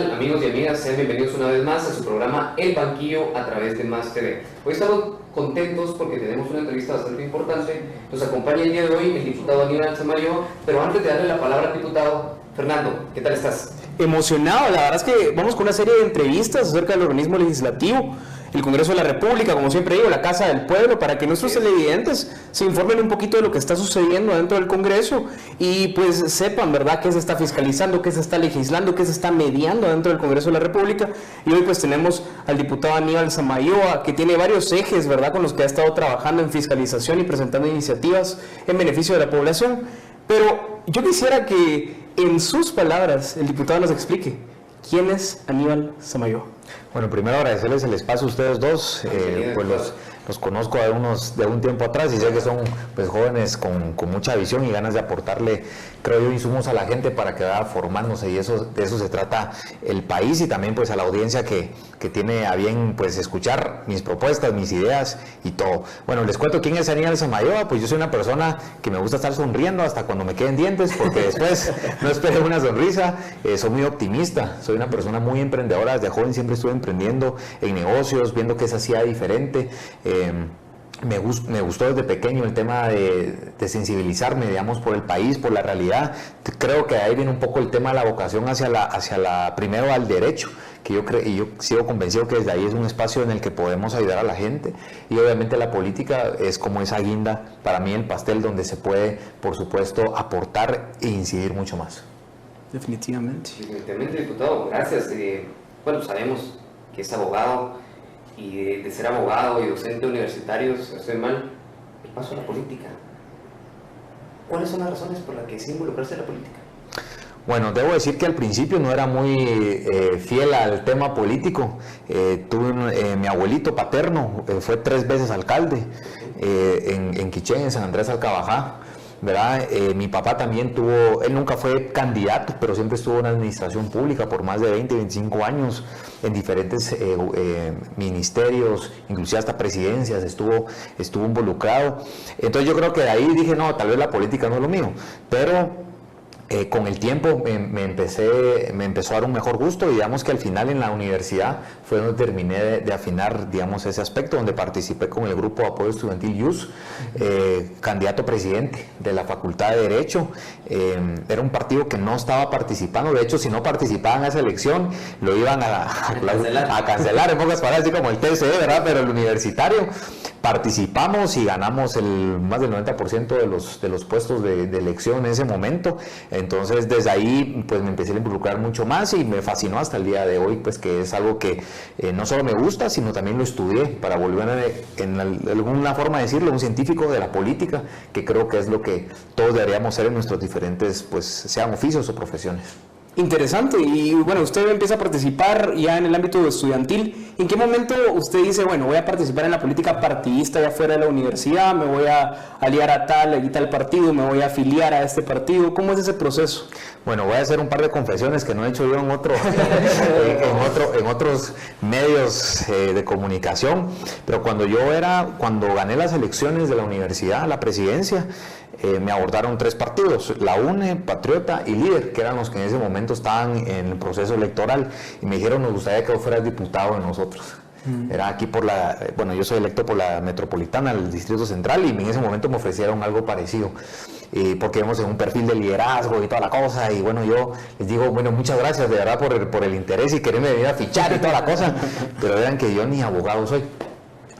tal, amigos y amigas? Sean bienvenidos una vez más a su programa El Banquillo a través de Más TV. Hoy estamos contentos porque tenemos una entrevista bastante importante. Nos acompaña el día de hoy el diputado Aníbal Samayoa, pero antes de darle la palabra al diputado, Fernando, ¿qué tal estás? Emocionado, la verdad es que vamos con una serie de entrevistas acerca del organismo legislativo, el Congreso de la República, como siempre digo, la Casa del Pueblo, para que nuestros televidentes se informen un poquito de lo que está sucediendo dentro del Congreso y pues sepan, ¿verdad?, qué se está fiscalizando, qué se está legislando, qué se está mediando dentro del Congreso de la República. Y hoy pues tenemos al diputado Aníbal Samayoa, que tiene varios ejes, ¿verdad?, con los que ha estado trabajando en fiscalización y presentando iniciativas en beneficio de la población. Pero yo quisiera que en sus palabras el diputado nos explique quién es Aníbal Samayoa. Bueno, primero agradecerles el espacio a ustedes dos, pues los conozco de un tiempo atrás y sé que son pues jóvenes con mucha visión y ganas de aportarle, creo yo, insumos a la gente para que vaya formándose, y de eso se trata el país, y también pues a la audiencia que tiene a bien pues escuchar mis propuestas, mis ideas y todo. Bueno, les cuento quién es Aníbal Samayoa. Pues yo soy una persona que me gusta estar sonriendo hasta cuando me queden dientes, porque después no espero una sonrisa. Soy muy optimista, soy una persona muy emprendedora. Desde joven siempre estuve emprendiendo en negocios, viendo qué se hacía diferente. Me gustó desde pequeño el tema de sensibilizarme, digamos, por el país, por la realidad. Creo que ahí viene un poco el tema de la vocación primero al derecho, que yo sigo convencido que desde ahí es un espacio en el que podemos ayudar a la gente, y obviamente la política es como esa guinda, para mí, el pastel donde se puede, por supuesto, aportar e incidir mucho más. Definitivamente, diputado, gracias. Bueno, sabemos que es abogado, y de ser abogado y docente universitario, si no estoy mal, el paso a la política. ¿Cuáles son las razones por las que decide involucrarse en la política? Bueno, debo decir que al principio no era muy fiel al tema político. Mi abuelito paterno fue 3 veces alcalde en Quiché, en San Andrés Alcabajá, ¿verdad? Mi papá también él nunca fue candidato, pero siempre estuvo en la administración pública por más de 20, 25 años, en diferentes ministerios, inclusive hasta presidencias, estuvo involucrado. Entonces yo creo que de ahí dije, no, tal vez la política no es lo mío, pero con el tiempo me empezó a dar un mejor gusto, y digamos que al final en la universidad fue donde terminé de afinar, digamos, ese aspecto, donde participé con el grupo de apoyo estudiantil YUS, candidato presidente de la Facultad de Derecho. Era un partido que no estaba participando, de hecho, si no participaban en esa elección, lo iban a cancelar, en pocas palabras, así como el TCE, ¿verdad? Pero el universitario participamos y ganamos más del 90% de los puestos de elección en ese momento. Entonces desde ahí pues me empecé a involucrar mucho más y me fascinó hasta el día de hoy, pues que es algo que no solo me gusta, sino también lo estudié para volver en alguna forma de decirlo, un científico de la política, que creo que es lo que todos deberíamos ser en nuestros diferentes, pues sean oficios o profesiones. Interesante. Y bueno, usted empieza a participar ya en el ámbito estudiantil. ¿En qué momento usted dice, bueno, voy a participar en la política partidista ya fuera de la universidad, me voy a aliar a tal y tal partido, me voy a afiliar a este partido? ¿Cómo es ese proceso? Bueno, voy a hacer un par de confesiones que no he hecho yo en otros medios de comunicación, pero cuando gané las elecciones de la universidad, la presidencia, me abordaron 3 partidos, la UNE, Patriota y Líder, que eran los que en ese momento estaban en el proceso electoral, y me dijeron, nos gustaría que vos fueras diputado de nosotros. Era aquí yo soy electo por la metropolitana, el Distrito Central, y en ese momento me ofrecieron algo parecido, porque vemos en un perfil de liderazgo y toda la cosa, y bueno, yo les digo, bueno, muchas gracias de verdad por el interés y quererme venir a fichar y toda la cosa, pero vean que yo ni abogado soy.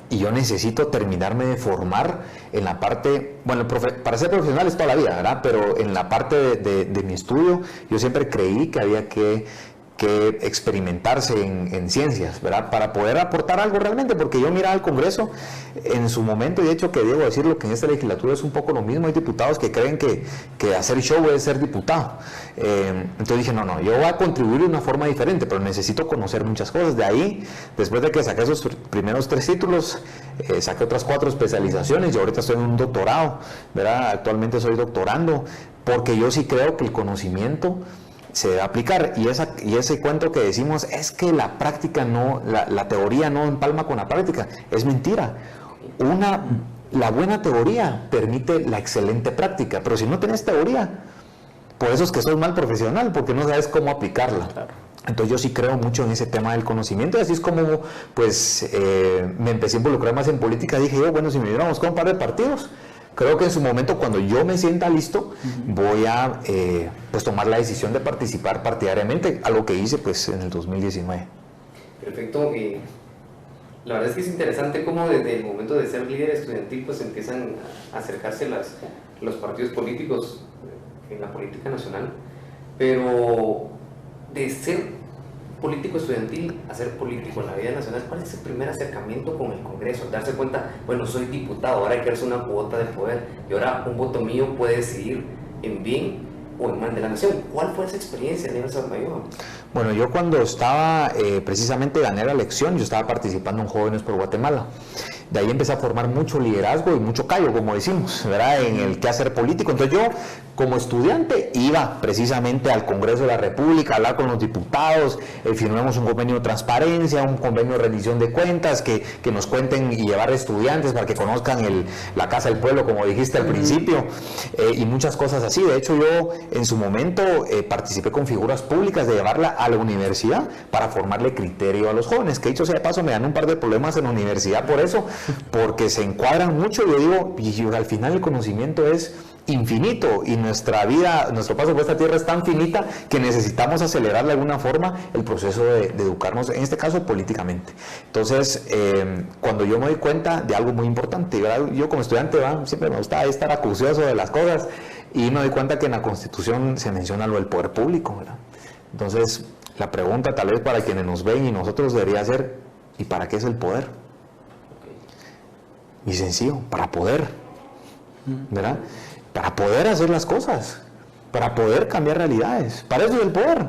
Y yo necesito terminarme de formar en la parte, bueno, para ser profesional es toda la vida, ¿verdad? Pero en la parte de mi estudio, yo siempre creí que había que experimentarse en ciencias, ¿verdad? Para poder aportar algo realmente, porque yo miraba al Congreso en su momento, y de hecho que debo decirlo que en esta legislatura es un poco lo mismo. Hay diputados que creen que hacer show es ser diputado. Entonces dije, no, yo voy a contribuir de una forma diferente, pero necesito conocer muchas cosas. De ahí, después de que saqué esos primeros 3 títulos, saqué otras 4 especializaciones, y ahorita estoy en un doctorado, ¿verdad? Actualmente soy doctorando, porque yo sí creo que el conocimiento se debe aplicar, y ese cuento que decimos es que la práctica no, la teoría no empalma con la práctica, es mentira. La buena teoría permite la excelente práctica, pero si no tenés teoría, por eso es que sos mal profesional, porque no sabes cómo aplicarla. Claro. Entonces yo sí creo mucho en ese tema del conocimiento, y así es como pues me empecé a involucrar más en política. Dije yo, bueno, si me hubiera buscado un par de partidos, creo que en su momento, cuando yo me sienta listo, voy a pues tomar la decisión de participar partidariamente, algo que hice pues en el 2019. Perfecto. La verdad es que es interesante cómo desde el momento de ser líder estudiantil pues empiezan a acercarse los partidos políticos en la política nacional, pero de ser político estudiantil a ser político en la vida nacional, ¿cuál es el primer acercamiento con el Congreso? Darse cuenta, bueno, soy diputado, ahora hay que hacer una cuota de poder y ahora un voto mío puede decidir en bien o en mal de la nación. ¿Cuál fue esa experiencia a nivel Samayoa? Bueno, yo cuando estaba, precisamente gané la elección, yo estaba participando en Jóvenes por Guatemala. De ahí empecé a formar mucho liderazgo y mucho callo, como decimos, ¿verdad? En el quehacer político. Entonces yo, como estudiante, iba precisamente al Congreso de la República a hablar con los diputados, firmamos un convenio de transparencia, un convenio de rendición de cuentas, que nos cuenten y llevar estudiantes para que conozcan la Casa del Pueblo, como dijiste al principio, y muchas cosas así. De hecho, yo en su momento participé con figuras públicas de llevarla a la universidad para formarle criterio a los jóvenes, que dicho sea de paso me dan un par de problemas en la universidad por eso, porque se encuadran mucho. Yo digo, y al final el conocimiento es infinito y nuestra vida, nuestro paso por esta tierra es tan finita que necesitamos acelerar de alguna forma el proceso de educarnos, en este caso políticamente. Entonces, cuando yo me doy cuenta de algo muy importante, ¿verdad? Yo como estudiante siempre me gusta estar acucioso de las cosas y me doy cuenta que en la Constitución se menciona lo del poder público, ¿verdad? Entonces, la pregunta tal vez para quienes nos ven y nosotros debería ser, ¿y para qué es el poder? Y sencillo, para poder, ¿verdad? Para poder hacer las cosas, para poder cambiar realidades, para eso es el poder.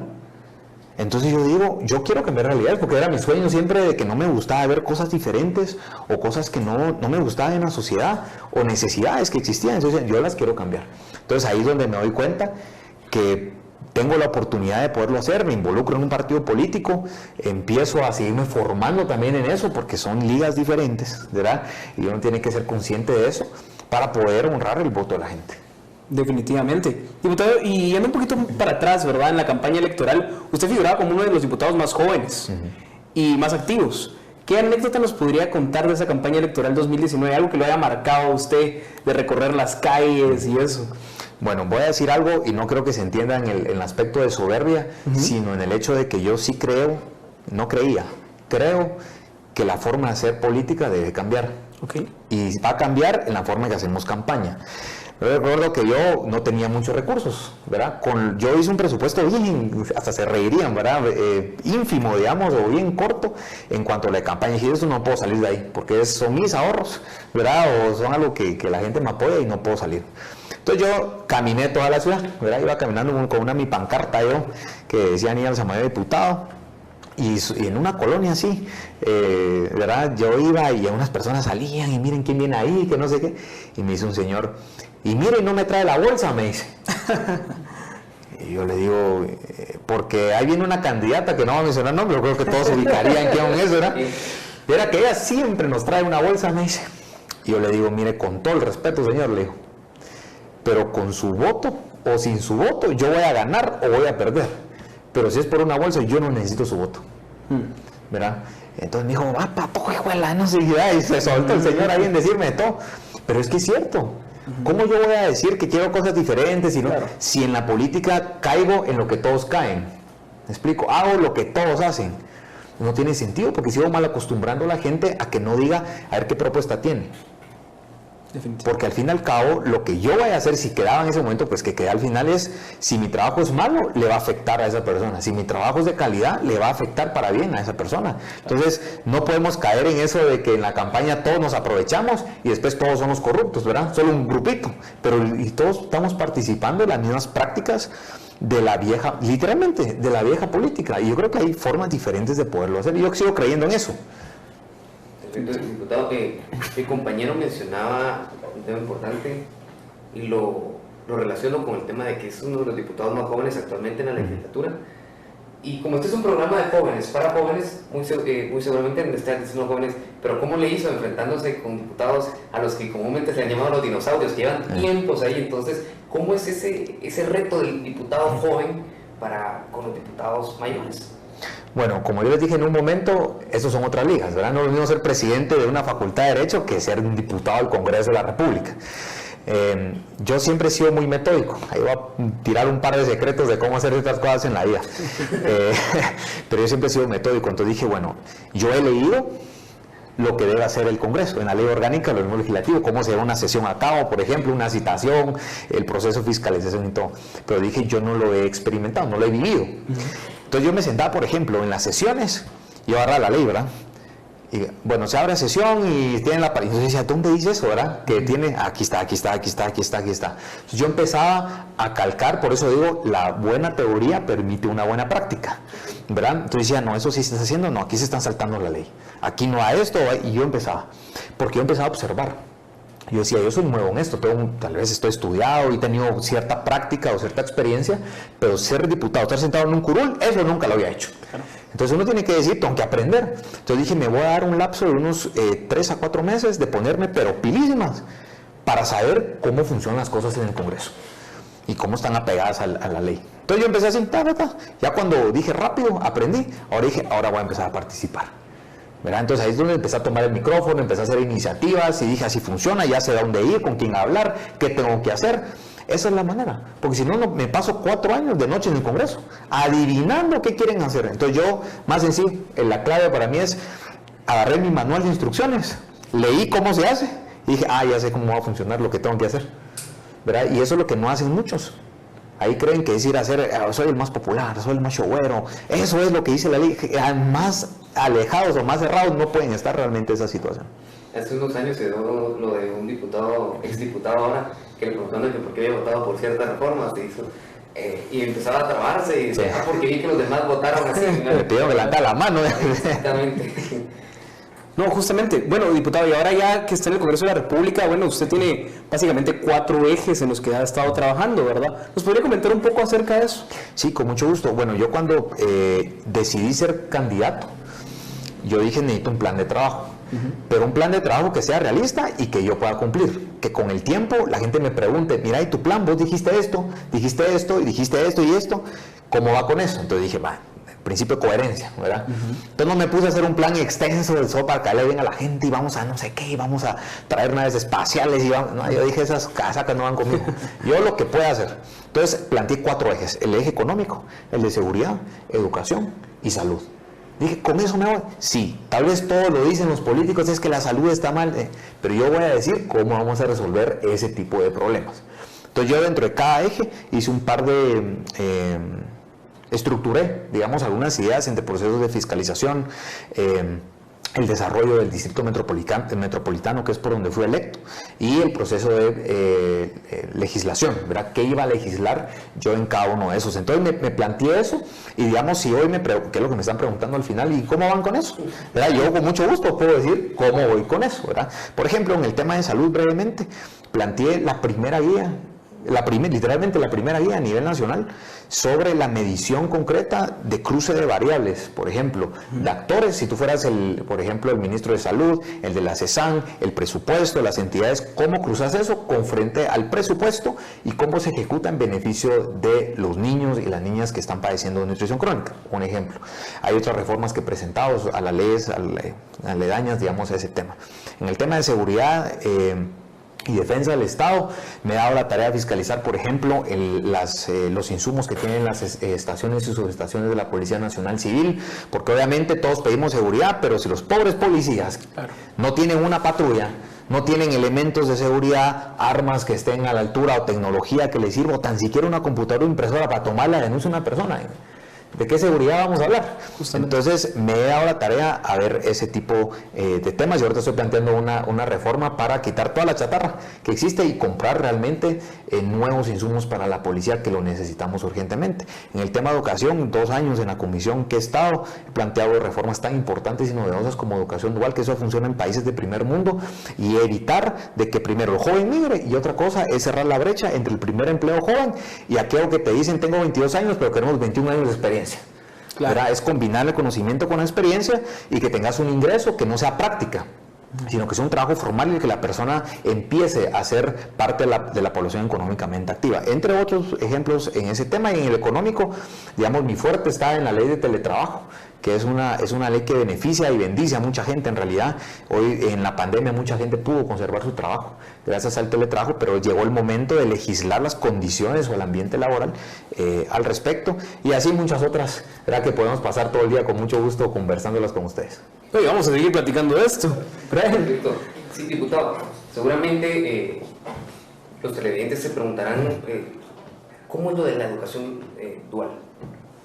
Entonces yo digo, yo quiero cambiar realidades, porque era mi sueño siempre de que no me gustaba ver cosas diferentes o cosas que no me gustaban en la sociedad o necesidades que existían, entonces yo las quiero cambiar. Entonces ahí es donde me doy cuenta que tengo la oportunidad de poderlo hacer, me involucro en un partido político, empiezo a seguirme formando también en eso, porque son ligas diferentes, ¿verdad? Y uno tiene que ser consciente de eso para poder honrar el voto de la gente. Definitivamente. Diputado, y yendo un poquito para atrás, ¿verdad? En la campaña electoral, usted figuraba como uno de los diputados más jóvenes y más activos. ¿Qué anécdota nos podría contar de esa campaña electoral 2019? Algo que lo haya marcado a usted de recorrer las calles y eso. Bueno, voy a decir algo y no creo que se entienda en el aspecto de soberbia, sino en el hecho de que yo sí creo que la forma de hacer política debe cambiar. Y va a cambiar en la forma en que hacemos campaña. Yo recuerdo que yo no tenía muchos recursos, ¿verdad? Yo hice un presupuesto bien, hasta se reirían, ¿verdad? Ínfimo, digamos, o bien corto en cuanto a la campaña. Y dije, eso no puedo salir de ahí, porque son mis ahorros, ¿verdad? O son algo que la gente me apoya y no puedo salir. Entonces yo caminé toda la ciudad, ¿verdad? Iba caminando con mi pancarta yo, que decía Aníbal Samayoa diputado, y en una colonia así, ¿verdad? Yo iba y unas personas salían y miren quién viene ahí, que no sé qué, y me dice un señor, y mire, no me trae la bolsa, me dice. Y yo le digo, porque ahí viene una candidata que no va a mencionar nombre, yo creo que todos se ubicarían quién es, ¿verdad? Y era que ella siempre nos trae una bolsa, me dice. Y yo le digo, mire, con todo el respeto, señor, le digo, pero con su voto o sin su voto yo voy a ganar o voy a perder, pero si es por una bolsa yo no necesito su voto, ¿verdad? Entonces me dijo, papujuela, no sé qué, y se soltó el señor ahí en decirme de todo, pero es que es cierto. ¿Cómo yo voy a decir que quiero cosas diferentes si en la política caigo en lo que todos caen? ¿Me explico? Hago lo que todos hacen. No tiene sentido, porque sigo mal acostumbrando a la gente a que no diga a ver qué propuesta tiene. Porque al fin y al cabo lo que yo vaya a hacer, si quedaba en ese momento, pues que quede al final es, si mi trabajo es malo, le va a afectar a esa persona, si mi trabajo es de calidad, le va a afectar para bien a esa persona. Entonces no podemos caer en eso de que en la campaña todos nos aprovechamos y después todos somos corruptos, ¿verdad? Solo un grupito, pero y todos estamos participando en las mismas prácticas de la vieja, literalmente de la vieja política, y yo creo que hay formas diferentes de poderlo hacer, y yo sigo creyendo en eso. Entonces, diputado, mi compañero mencionaba un tema importante y lo relaciono con el tema de que es uno de los diputados más jóvenes actualmente en la legislatura. Y como este es un programa de jóvenes, para jóvenes, muy seguramente están diciendo jóvenes, pero ¿cómo le hizo enfrentándose con diputados a los que comúnmente se han llamado los dinosaurios, que llevan tiempos ahí? Entonces, ¿cómo es ese reto del diputado joven con los diputados mayores? Bueno, como yo les dije en un momento, esos son otras ligas, ¿verdad? No es lo mismo ser presidente de una facultad de Derecho que ser un diputado del Congreso de la República. Yo siempre he sido muy metódico. Ahí voy a tirar un par de secretos de cómo hacer estas cosas en la vida. Pero yo siempre he sido metódico. Entonces dije, bueno, yo he leído lo que debe hacer el Congreso, en la ley orgánica, lo mismo legislativo, cómo se da una sesión a cabo, por ejemplo, una citación, el proceso de fiscalización y todo. Pero dije, yo no lo he experimentado, no lo he vivido. Entonces yo me sentaba, por ejemplo, en las sesiones, yo agarraba la ley, ¿verdad? Y bueno, se abre sesión y tiene la... Entonces decía, ¿dónde dice eso, verdad? Que tiene, aquí está. Entonces yo empezaba a calcar, por eso digo, la buena teoría permite una buena práctica, ¿verdad? Entonces decía, no, eso sí se está haciendo, no, aquí se están saltando la ley. Aquí no hay esto, y yo empezaba. Porque yo empezaba a observar. Yo decía, yo soy nuevo en esto, tal vez estoy estudiado y he tenido cierta práctica o cierta experiencia, pero ser diputado, estar sentado en un curul, eso nunca lo había hecho. Claro. Entonces uno tiene que decir, tengo que aprender. Entonces dije, me voy a dar un lapso de unos 3 a 4 meses de ponerme pero pilísimas para saber cómo funcionan las cosas en el Congreso y cómo están apegadas a la ley. Entonces yo empecé así, ya cuando dije rápido, aprendí, ahora voy a empezar a participar. ¿Verdad? Entonces ahí es donde empecé a tomar el micrófono, empecé a hacer iniciativas y dije, así funciona, ya sé dónde ir, con quién hablar, qué tengo que hacer. Esa es la manera, porque si no, me paso 4 años de noche en el Congreso, adivinando qué quieren hacer. Entonces yo, más en sí, la clave para mí es, agarré mi manual de instrucciones, leí cómo se hace, y dije, ya sé cómo va a funcionar lo que tengo que hacer. ¿Verdad? Y eso es lo que no hacen muchos. Ahí creen que es ir a hacer, soy el más popular, soy el más showero, eso es lo que dice la ley. Más alejados o más cerrados no pueden estar realmente en esa situación. Hace unos años se dio lo de un diputado, exdiputado ahora, que le preguntaron que por qué había votado por ciertas reformas, y empezaba a trabarse y decía, porque vi que los demás votaron así. Me pidieron que levantara la mano. Exactamente. No, justamente, bueno, diputado, y ahora ya que está en el Congreso de la República, bueno, usted tiene básicamente 4 ejes en los que ha estado trabajando, ¿verdad? ¿Nos podría comentar un poco acerca de eso? Sí, con mucho gusto. Bueno, yo cuando decidí ser candidato, yo dije, necesito un plan de trabajo, pero un plan de trabajo que sea realista y que yo pueda cumplir, que con el tiempo la gente me pregunte, mira, ¿y tu plan? Vos dijiste esto, y dijiste esto y esto, ¿cómo va con eso? Entonces dije, principio de coherencia, ¿verdad? Entonces no me puse a hacer un plan extenso del SOP para caerle bien a la gente y vamos a no sé qué, y vamos a traer naves espaciales, no, yo dije, esas casacas no van conmigo. Yo lo que pueda hacer. Entonces planteé 4 ejes, el eje económico, el de seguridad, educación y salud. Dije, ¿con eso me voy? Sí, tal vez todo lo dicen los políticos, es que la salud está mal, pero yo voy a decir cómo vamos a resolver ese tipo de problemas. Entonces yo dentro de cada eje hice un par de... estructuré, digamos, algunas ideas entre procesos de fiscalización, el desarrollo del distrito metropolitano, que es por donde fui electo, y el proceso de legislación, ¿verdad? ¿Qué iba a legislar yo en cada uno de esos? Entonces me planteé eso, y digamos, si hoy ¿qué es lo que me están preguntando al final? ¿Y cómo van con eso? ¿Verdad? Yo con mucho gusto puedo decir cómo voy con eso, ¿verdad? Por ejemplo, en el tema de salud, brevemente, planteé la primera guía, literalmente la primera guía a nivel nacional sobre la medición concreta de cruce de variables, por ejemplo, de actores, si tú fueras por ejemplo, el ministro de Salud, el de la CESAN, el presupuesto, las entidades, cómo cruzas eso con frente al presupuesto y cómo se ejecuta en beneficio de los niños y las niñas que están padeciendo de nutrición crónica, un ejemplo. Hay otras reformas que he presentado a las leyes aledañas, digamos, a ese tema. En el tema de seguridad y defensa del Estado, me he dado la tarea de fiscalizar, por ejemplo, los insumos que tienen las estaciones y subestaciones de la Policía Nacional Civil, porque obviamente todos pedimos seguridad, pero si los pobres policías no tienen una patrulla, no tienen elementos de seguridad, armas que estén a la altura o tecnología que les sirva, o tan siquiera una computadora o impresora para tomar la denuncia de una persona, ¿de qué seguridad vamos a hablar? Justamente. Entonces me he dado la tarea a ver ese tipo de temas y ahorita estoy planteando una reforma para quitar toda la chatarra que existe y comprar realmente nuevos insumos para la policía que lo necesitamos urgentemente. En el tema de educación, 2 años en la comisión que he estado, he planteado reformas tan importantes y novedosas como educación dual, que eso funciona en países de primer mundo, y evitar de que primero el joven migre, y otra cosa es cerrar la brecha entre el primer empleo joven y aquello que te dicen tengo 22 años pero queremos 21 años de experiencia. Claro. Es combinar el conocimiento con la experiencia y que tengas un ingreso que no sea práctica, sino que es un trabajo formal en el que la persona empiece a ser parte de la población económicamente activa. Entre otros ejemplos en ese tema, y en el económico, digamos, mi fuerte está en la ley de teletrabajo, que es una ley que beneficia y bendice a mucha gente en realidad. Hoy en la pandemia mucha gente pudo conservar su trabajo gracias al teletrabajo, pero llegó el momento de legislar las condiciones o el ambiente laboral al respecto, y así muchas otras, ¿verdad?, que podemos pasar todo el día con mucho gusto conversándolas con ustestedes. Oye, vamos a seguir platicando de esto. Perfecto. Sí, diputado, seguramente los televidentes se preguntarán ¿cómo es lo de la educación dual?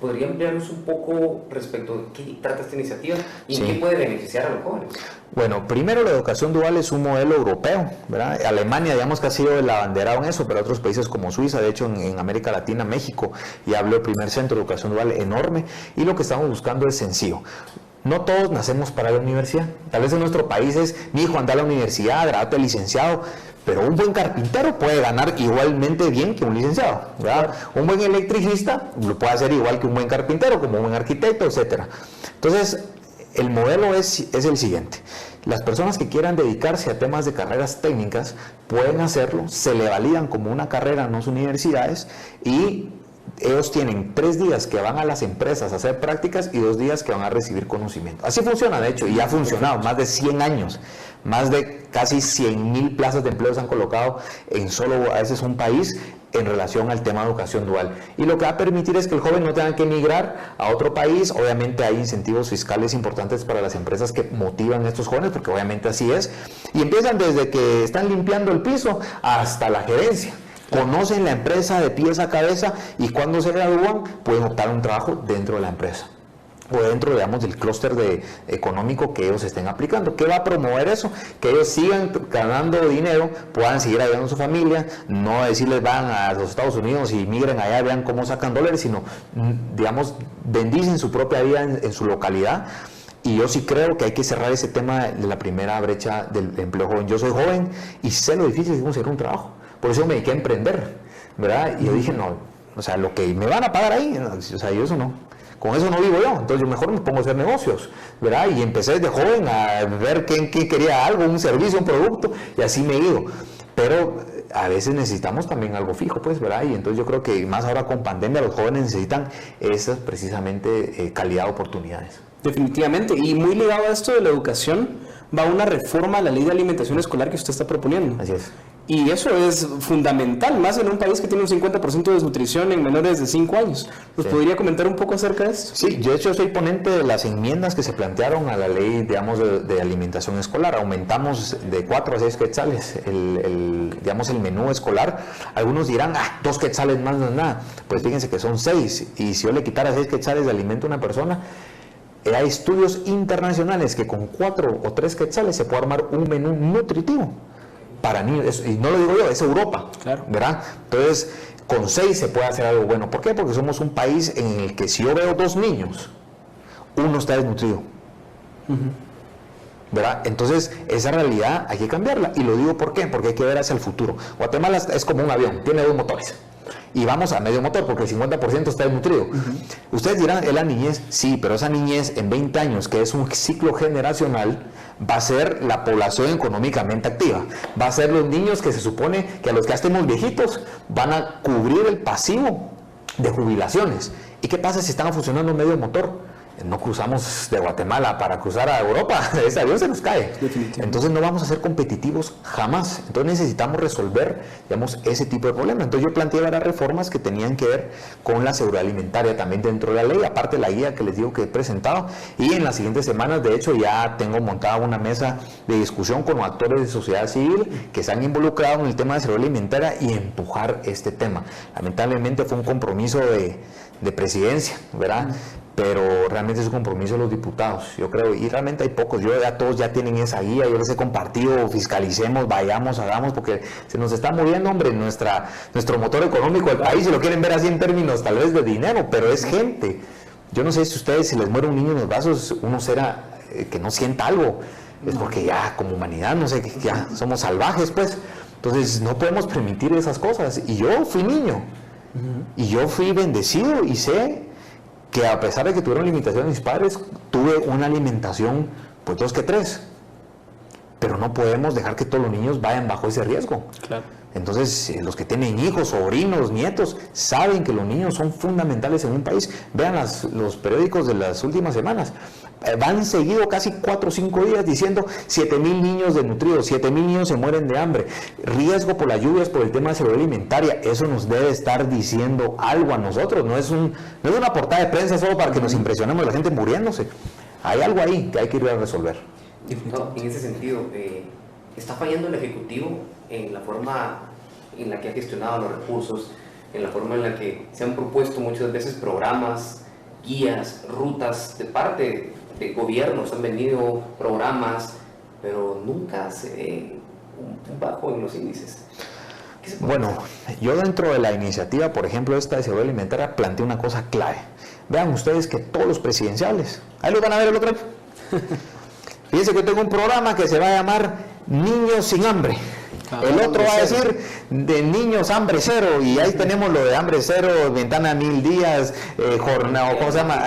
¿Podría ampliarnos un poco respecto de qué trata esta iniciativa y en qué puede beneficiar a los jóvenes? Bueno, primero, la educación dual es un modelo europeo, ¿verdad? Alemania, digamos que ha sido el abanderado en eso, pero otros países como Suiza, de hecho en América Latina, México, ya habló el primer centro de educación dual enorme, y lo que estamos buscando es sencillo. No todos nacemos para la universidad. Tal vez en nuestro país es, mi hijo anda a la universidad, gradúate de licenciado, pero un buen carpintero puede ganar igualmente bien que un licenciado, ¿verdad? Un buen electricista lo puede hacer igual que un buen carpintero, como un buen arquitecto, etcétera. Entonces, el modelo es el siguiente. Las personas que quieran dedicarse a temas de carreras técnicas pueden hacerlo, se le validan como una carrera en las universidades, y ellos tienen 3 días que van a las empresas a hacer prácticas y 2 días que van a recibir conocimiento. Así funciona, de hecho, y ha funcionado más de 100 años. Más de casi 100,000 plazas de empleo se han colocado en solo a veces un país en relación al tema de educación dual. Y lo que va a permitir es que el joven no tenga que emigrar a otro país. Obviamente hay incentivos fiscales importantes para las empresas que motivan a estos jóvenes, porque obviamente así es. Y empiezan desde que están limpiando el piso hasta la gerencia. Conocen la empresa de pies a cabeza, y cuando se gradúan pueden optar a un trabajo dentro de la empresa o dentro, digamos, del clúster económico que ellos estén aplicando. ¿Qué va a promover eso? Que ellos sigan ganando dinero, puedan seguir ayudando a su familia, no decirles van a los Estados Unidos y migren allá, vean cómo sacan dólares, sino, digamos, bendicen su propia vida en su localidad. Y yo sí creo que hay que cerrar ese tema de la primera brecha del empleo joven. Yo soy joven y sé lo difícil que es conseguir un trabajo. Por eso me dediqué a emprender, ¿verdad? Y yo dije, no, o sea, lo que me van a pagar ahí, o sea, yo eso no. Con eso no vivo yo, entonces yo mejor me pongo a hacer negocios, ¿verdad? Y empecé desde joven a ver quién quería algo, un servicio, un producto, y así me he ido. Pero a veces necesitamos también algo fijo, pues, ¿verdad? Y entonces yo creo que más ahora con pandemia los jóvenes necesitan esas precisamente calidad de oportunidades. Definitivamente, y muy ligado a esto de la educación, va una reforma a la ley de alimentación escolar que usted está proponiendo. Así es. Y eso es fundamental, más en un país que tiene un 50% de desnutrición en menores de 5 años. ¿Nos podría comentar un poco acerca de esto? Sí, yo de hecho soy ponente de las enmiendas que se plantearon a la ley, digamos, de alimentación escolar. Aumentamos de 4 a 6 quetzales digamos, el menú escolar. Algunos dirán, 2 quetzales más no es nada. Pues fíjense que son 6, y si yo le quitara 6 quetzales de alimento a una persona, hay estudios internacionales que con 4 o 3 quetzales se puede armar un menú nutritivo para niños, y no lo digo yo, es Europa, claro, ¿verdad? Entonces, con 6 se puede hacer algo bueno. ¿Por qué? Porque somos un país en el que si yo veo 2 niños, uno está desnutrido, ¿verdad? Entonces, esa realidad hay que cambiarla, y lo digo ¿por qué? Porque hay que ver hacia el futuro. Guatemala es como un avión, tiene 2 motores. Y vamos a medio motor porque el 50% está desnutrido. Ustedes dirán, ¿es la niñez? Sí, pero esa niñez en 20 años, que es un ciclo generacional, va a ser la población económicamente activa. Va a ser los niños que se supone que a los que ya estemos viejitos van a cubrir el pasivo de jubilaciones. ¿Y qué pasa si están funcionando medio motor? No cruzamos de Guatemala para cruzar a Europa, ese avión se nos cae. Entonces no vamos a ser competitivos jamás. Entonces necesitamos resolver, digamos, ese tipo de problemas. Entonces yo planteé varias reformas que tenían que ver con la seguridad alimentaria también dentro de la ley, aparte de la guía que les digo que he presentado, y en las siguientes semanas de hecho ya tengo montada una mesa de discusión con actores de sociedad civil que se han involucrado en el tema de seguridad alimentaria y empujar este tema. Lamentablemente fue un compromiso de presidencia, ¿verdad? Pero realmente es un compromiso de los diputados, yo creo, y realmente hay pocos. Todos ya tienen esa guía, yo les he compartido, fiscalicemos, vayamos, hagamos, porque se nos está muriendo, hombre, nuestro motor económico del país, si lo quieren ver así en términos tal vez de dinero, pero es gente. Yo no sé si ustedes, si les muere un niño en los brazos, uno será que no sienta algo, es porque ya como humanidad, no sé, ya somos salvajes, pues. Entonces no podemos permitir esas cosas, y yo fui niño, y yo fui bendecido, y sé que a pesar de que tuvieron limitaciones mis padres, tuve una alimentación pues 2 que 3. pero no podemos dejar que todos los niños vayan bajo ese riesgo. Claro. Entonces, los que tienen hijos, sobrinos, nietos, saben que los niños son fundamentales en un país. Vean los periódicos de las últimas semanas. Van seguido casi 4 o 5 días diciendo 7,000 niños desnutridos, 7,000 niños se mueren de hambre, riesgo por las lluvias, por el tema de seguridad alimentaria. Eso nos debe estar diciendo algo a nosotros. No es una portada de prensa solo para que nos impresionemos de la gente muriéndose. Hay algo ahí que hay que ir a resolver. Diputado, en ese sentido, ¿está fallando el Ejecutivo en la forma en la que ha gestionado los recursos, en la forma en la que se han propuesto muchas veces programas, guías, rutas de parte de gobiernos? Han venido programas, pero nunca se ve un bajo en los índices. Bueno, yo dentro de la iniciativa, por ejemplo, esta de seguridad alimentaria, planteé una cosa clave. Vean ustedes que todos los presidenciales, ahí lo van a ver el otro año. Fíjense que yo tengo un programa que se va a llamar Niños sin Hambre. El otro va a decir de niños hambre cero, y ahí tenemos lo de hambre cero, ventana 1000 días, jornada, ¿cómo se llama?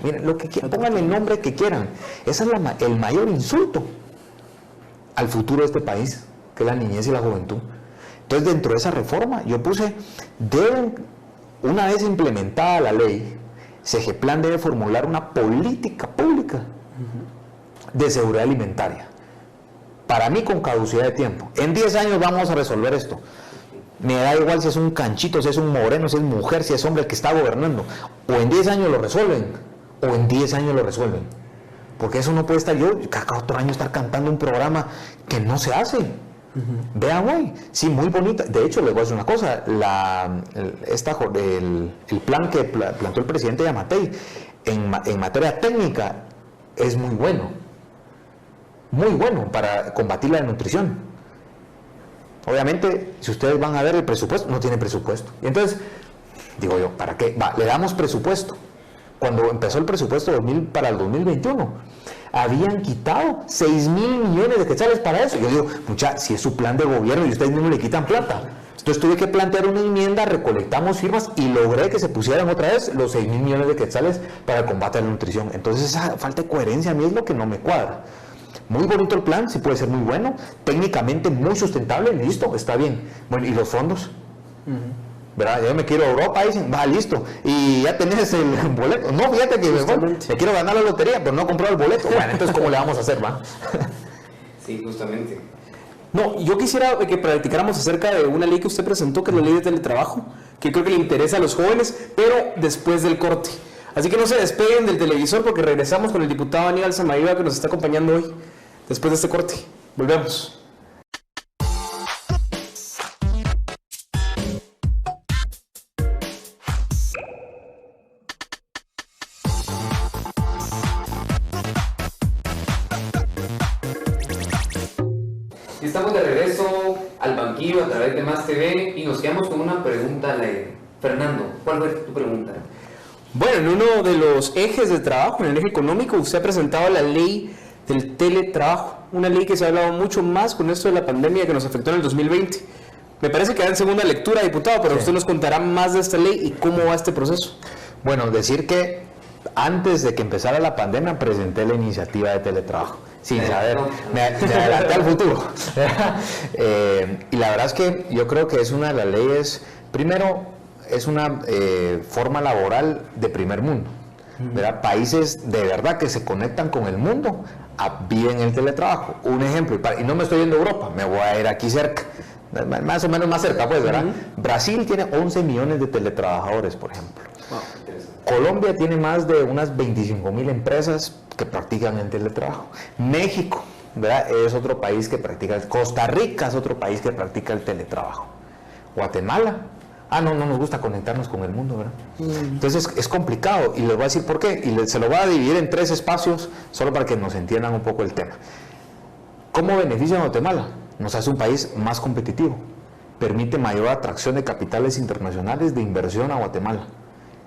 Miren, lo que pongan el nombre que quieran. Ese es el mayor insulto al futuro de este país, que es la niñez y la juventud. Entonces, dentro de esa reforma, yo puse, una vez implementada la ley, Segeplan debe formular una política pública de seguridad alimentaria. Para mí, con caducidad de tiempo. En 10 años vamos a resolver esto. Me da igual si es un canchito, si es un moreno, si es mujer, si es hombre el que está gobernando. O en 10 años lo resuelven, o en 10 años lo resuelven. Porque eso no puede estar yo cada otro año estar cantando un programa que no se hace. Vean hoy, sí, muy bonita. De hecho, les voy a decir una cosa, el plan que planteó el presidente Yamatei en materia técnica es muy bueno para combatir la desnutrición. Obviamente, si ustedes van a ver el presupuesto, no tiene presupuesto. Y entonces, digo yo, ¿para qué? Le damos presupuesto. Cuando empezó el presupuesto para el 2021, habían quitado 6,000 millones de quetzales para eso. Yo digo, mucha, si es su plan de gobierno y ustedes mismos le quitan plata. Entonces tuve que plantear una enmienda, recolectamos firmas y logré que se pusieran otra vez los 6,000 millones de quetzales para el combate a la nutrición. Entonces esa falta de coherencia a mí es lo que no me cuadra. Muy bonito el plan, sí puede ser muy bueno, técnicamente muy sustentable, listo, está bien. Bueno, ¿y los fondos? ¿Verdad? Yo me quiero a Europa, dicen, va, listo, y ya tenés el boleto. No, fíjate que me quiero ganar la lotería, pero no he comprado el boleto. Bueno, entonces, ¿cómo le vamos a hacer, va? Sí, justamente. No, yo quisiera que platicáramos acerca de una ley que usted presentó, que es la ley de teletrabajo, que creo que le interesa a los jóvenes, pero después del corte. Así que no se despeguen del televisor, porque regresamos con el diputado Aníbal Samayoa, que nos está acompañando hoy, después de este corte. Volvemos. Estamos de regreso al banquillo a través de Más TV y nos quedamos con una pregunta al aire. Fernando, ¿cuál fue tu pregunta? Bueno, en uno de los ejes de trabajo, en el eje económico, usted ha presentado la ley del teletrabajo, una ley que se ha hablado mucho más con esto de la pandemia que nos afectó en el 2020. Me parece que va en segunda lectura, diputado, pero usted nos contará más de esta ley y cómo va este proceso. Bueno, decir que antes de que empezara la pandemia presenté la iniciativa de teletrabajo. Sin saber, me adelanté al futuro. Y la verdad es que yo creo que es una de las leyes, primero, es una forma laboral de primer mundo. ¿Verdad? Países de verdad que se conectan con el mundo viven el teletrabajo. Un ejemplo, y no me estoy yendo a Europa, me voy a ir aquí cerca, más o menos más cerca, pues, ¿verdad? Brasil tiene 11 millones de teletrabajadores, por ejemplo. Colombia tiene más de unas 25,000 empresas que practican el teletrabajo. México, ¿verdad?, es otro país que practica. Costa Rica es otro país que practica el teletrabajo. Guatemala, no nos gusta conectarnos con el mundo, ¿verdad? Entonces es complicado, y les voy a decir por qué, y se lo voy a dividir en 3 espacios solo para que nos entiendan un poco el tema. ¿Cómo beneficia a Guatemala? Nos hace un país más competitivo, permite mayor atracción de capitales internacionales de inversión a Guatemala.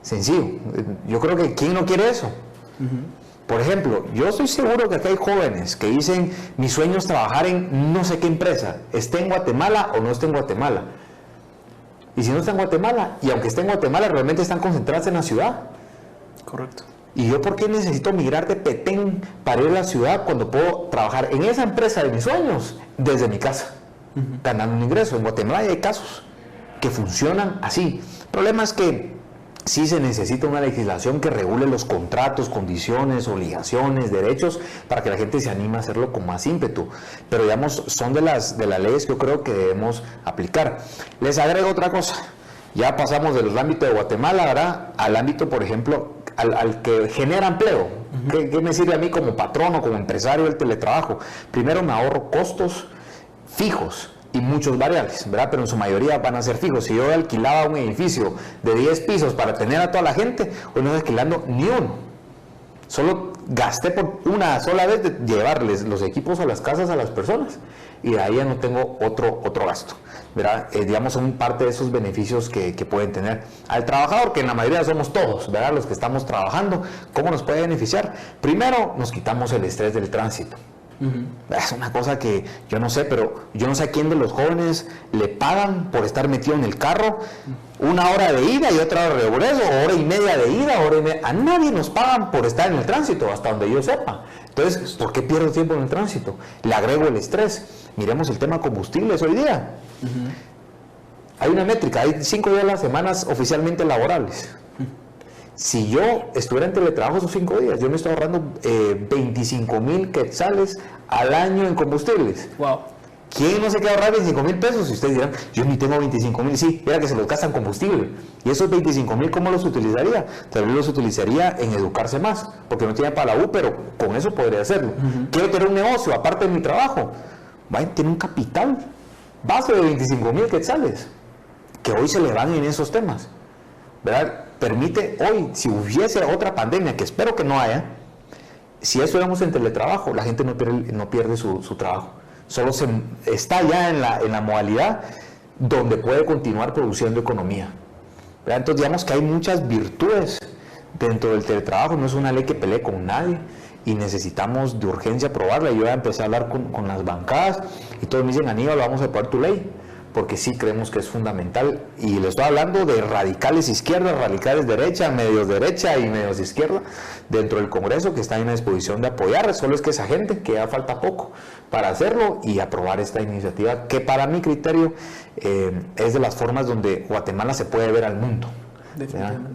Sencillo, yo creo que ¿quién no quiere eso? Por ejemplo, yo estoy seguro que acá hay jóvenes que dicen, mi sueño es trabajar en no sé qué empresa, esté en Guatemala o no esté en Guatemala. Y si no está en Guatemala, y aunque esté en Guatemala, realmente están concentrados en la ciudad. Correcto. ¿Y yo por qué necesito migrar de Petén para ir a la ciudad cuando puedo trabajar en esa empresa de mis sueños desde mi casa, ganando un ingreso? En Guatemala hay casos que funcionan así. El problema es que sí se necesita una legislación que regule los contratos, condiciones, obligaciones, derechos, para que la gente se anime a hacerlo con más ímpetu. Pero digamos, son de las leyes que yo creo que debemos aplicar. Les agrego otra cosa. Ya pasamos del ámbito de Guatemala, ¿verdad?, al ámbito, por ejemplo, al que genera empleo. ¿Qué me sirve a mí como patrón o como empresario el teletrabajo? Primero me ahorro costos fijos y muchos variables, ¿verdad? Pero en su mayoría van a ser fijos. Si yo alquilaba un edificio de 10 pisos para tener a toda la gente, hoy no estoy alquilando ni uno. Solo gasté por una sola vez de llevarles los equipos a las casas a las personas, y de ahí ya no tengo otro gasto, ¿verdad? Digamos, son parte de esos beneficios que pueden tener al trabajador, que en la mayoría somos todos, ¿verdad?, los que estamos trabajando. ¿Cómo nos puede beneficiar? Primero, nos quitamos el estrés del tránsito. Es una cosa que yo no sé, pero yo no sé a quién de los jóvenes le pagan por estar metido en el carro 1 hora de ida y otra hora de regreso, o 1 hora y media de ida, hora y media. A nadie nos pagan por estar en el tránsito, hasta donde yo sepa. Entonces, ¿por qué pierdo tiempo en el tránsito? Le agrego el estrés. Miremos el tema combustibles hoy día. Hay una métrica, hay 5 días a la semana oficialmente laborables. Si yo estuviera en teletrabajo esos 5 días, yo me estoy ahorrando 25,000 quetzales al año en combustibles. Wow. ¿Quién no se quiere ahorrar 25,000 pesos? Y ustedes dirán, yo ni tengo 25,000. Sí, era que se los gastan combustible. ¿Y esos 25,000 cómo los utilizaría? Tal vez los utilizaría en educarse más, porque no tiene para la U, pero con eso podría hacerlo. Quiero tener un negocio aparte de mi trabajo. Tiene un capital base de 25,000 quetzales, que hoy se le van en esos temas, ¿verdad? Permite hoy, si hubiese otra pandemia, que espero que no haya, si estuviéramos en teletrabajo, la gente no pierde su trabajo. Solo está ya en la modalidad donde puede continuar produciendo economía, ¿verdad? Entonces, digamos que hay muchas virtudes dentro del teletrabajo. No es una ley que pelee con nadie, y necesitamos de urgencia aprobarla. Yo ya empecé a hablar con las bancadas y todos me dicen, Aníbal, vamos a aprobar tu ley, porque sí creemos que es fundamental. Y le estoy hablando de radicales izquierda, radicales derecha, medios derecha y medios izquierda dentro del Congreso, que están en la disposición de apoyar. Solo es que esa gente, que ya falta poco para hacerlo y aprobar esta iniciativa, que para mi criterio es de las formas donde Guatemala se puede ver al mundo,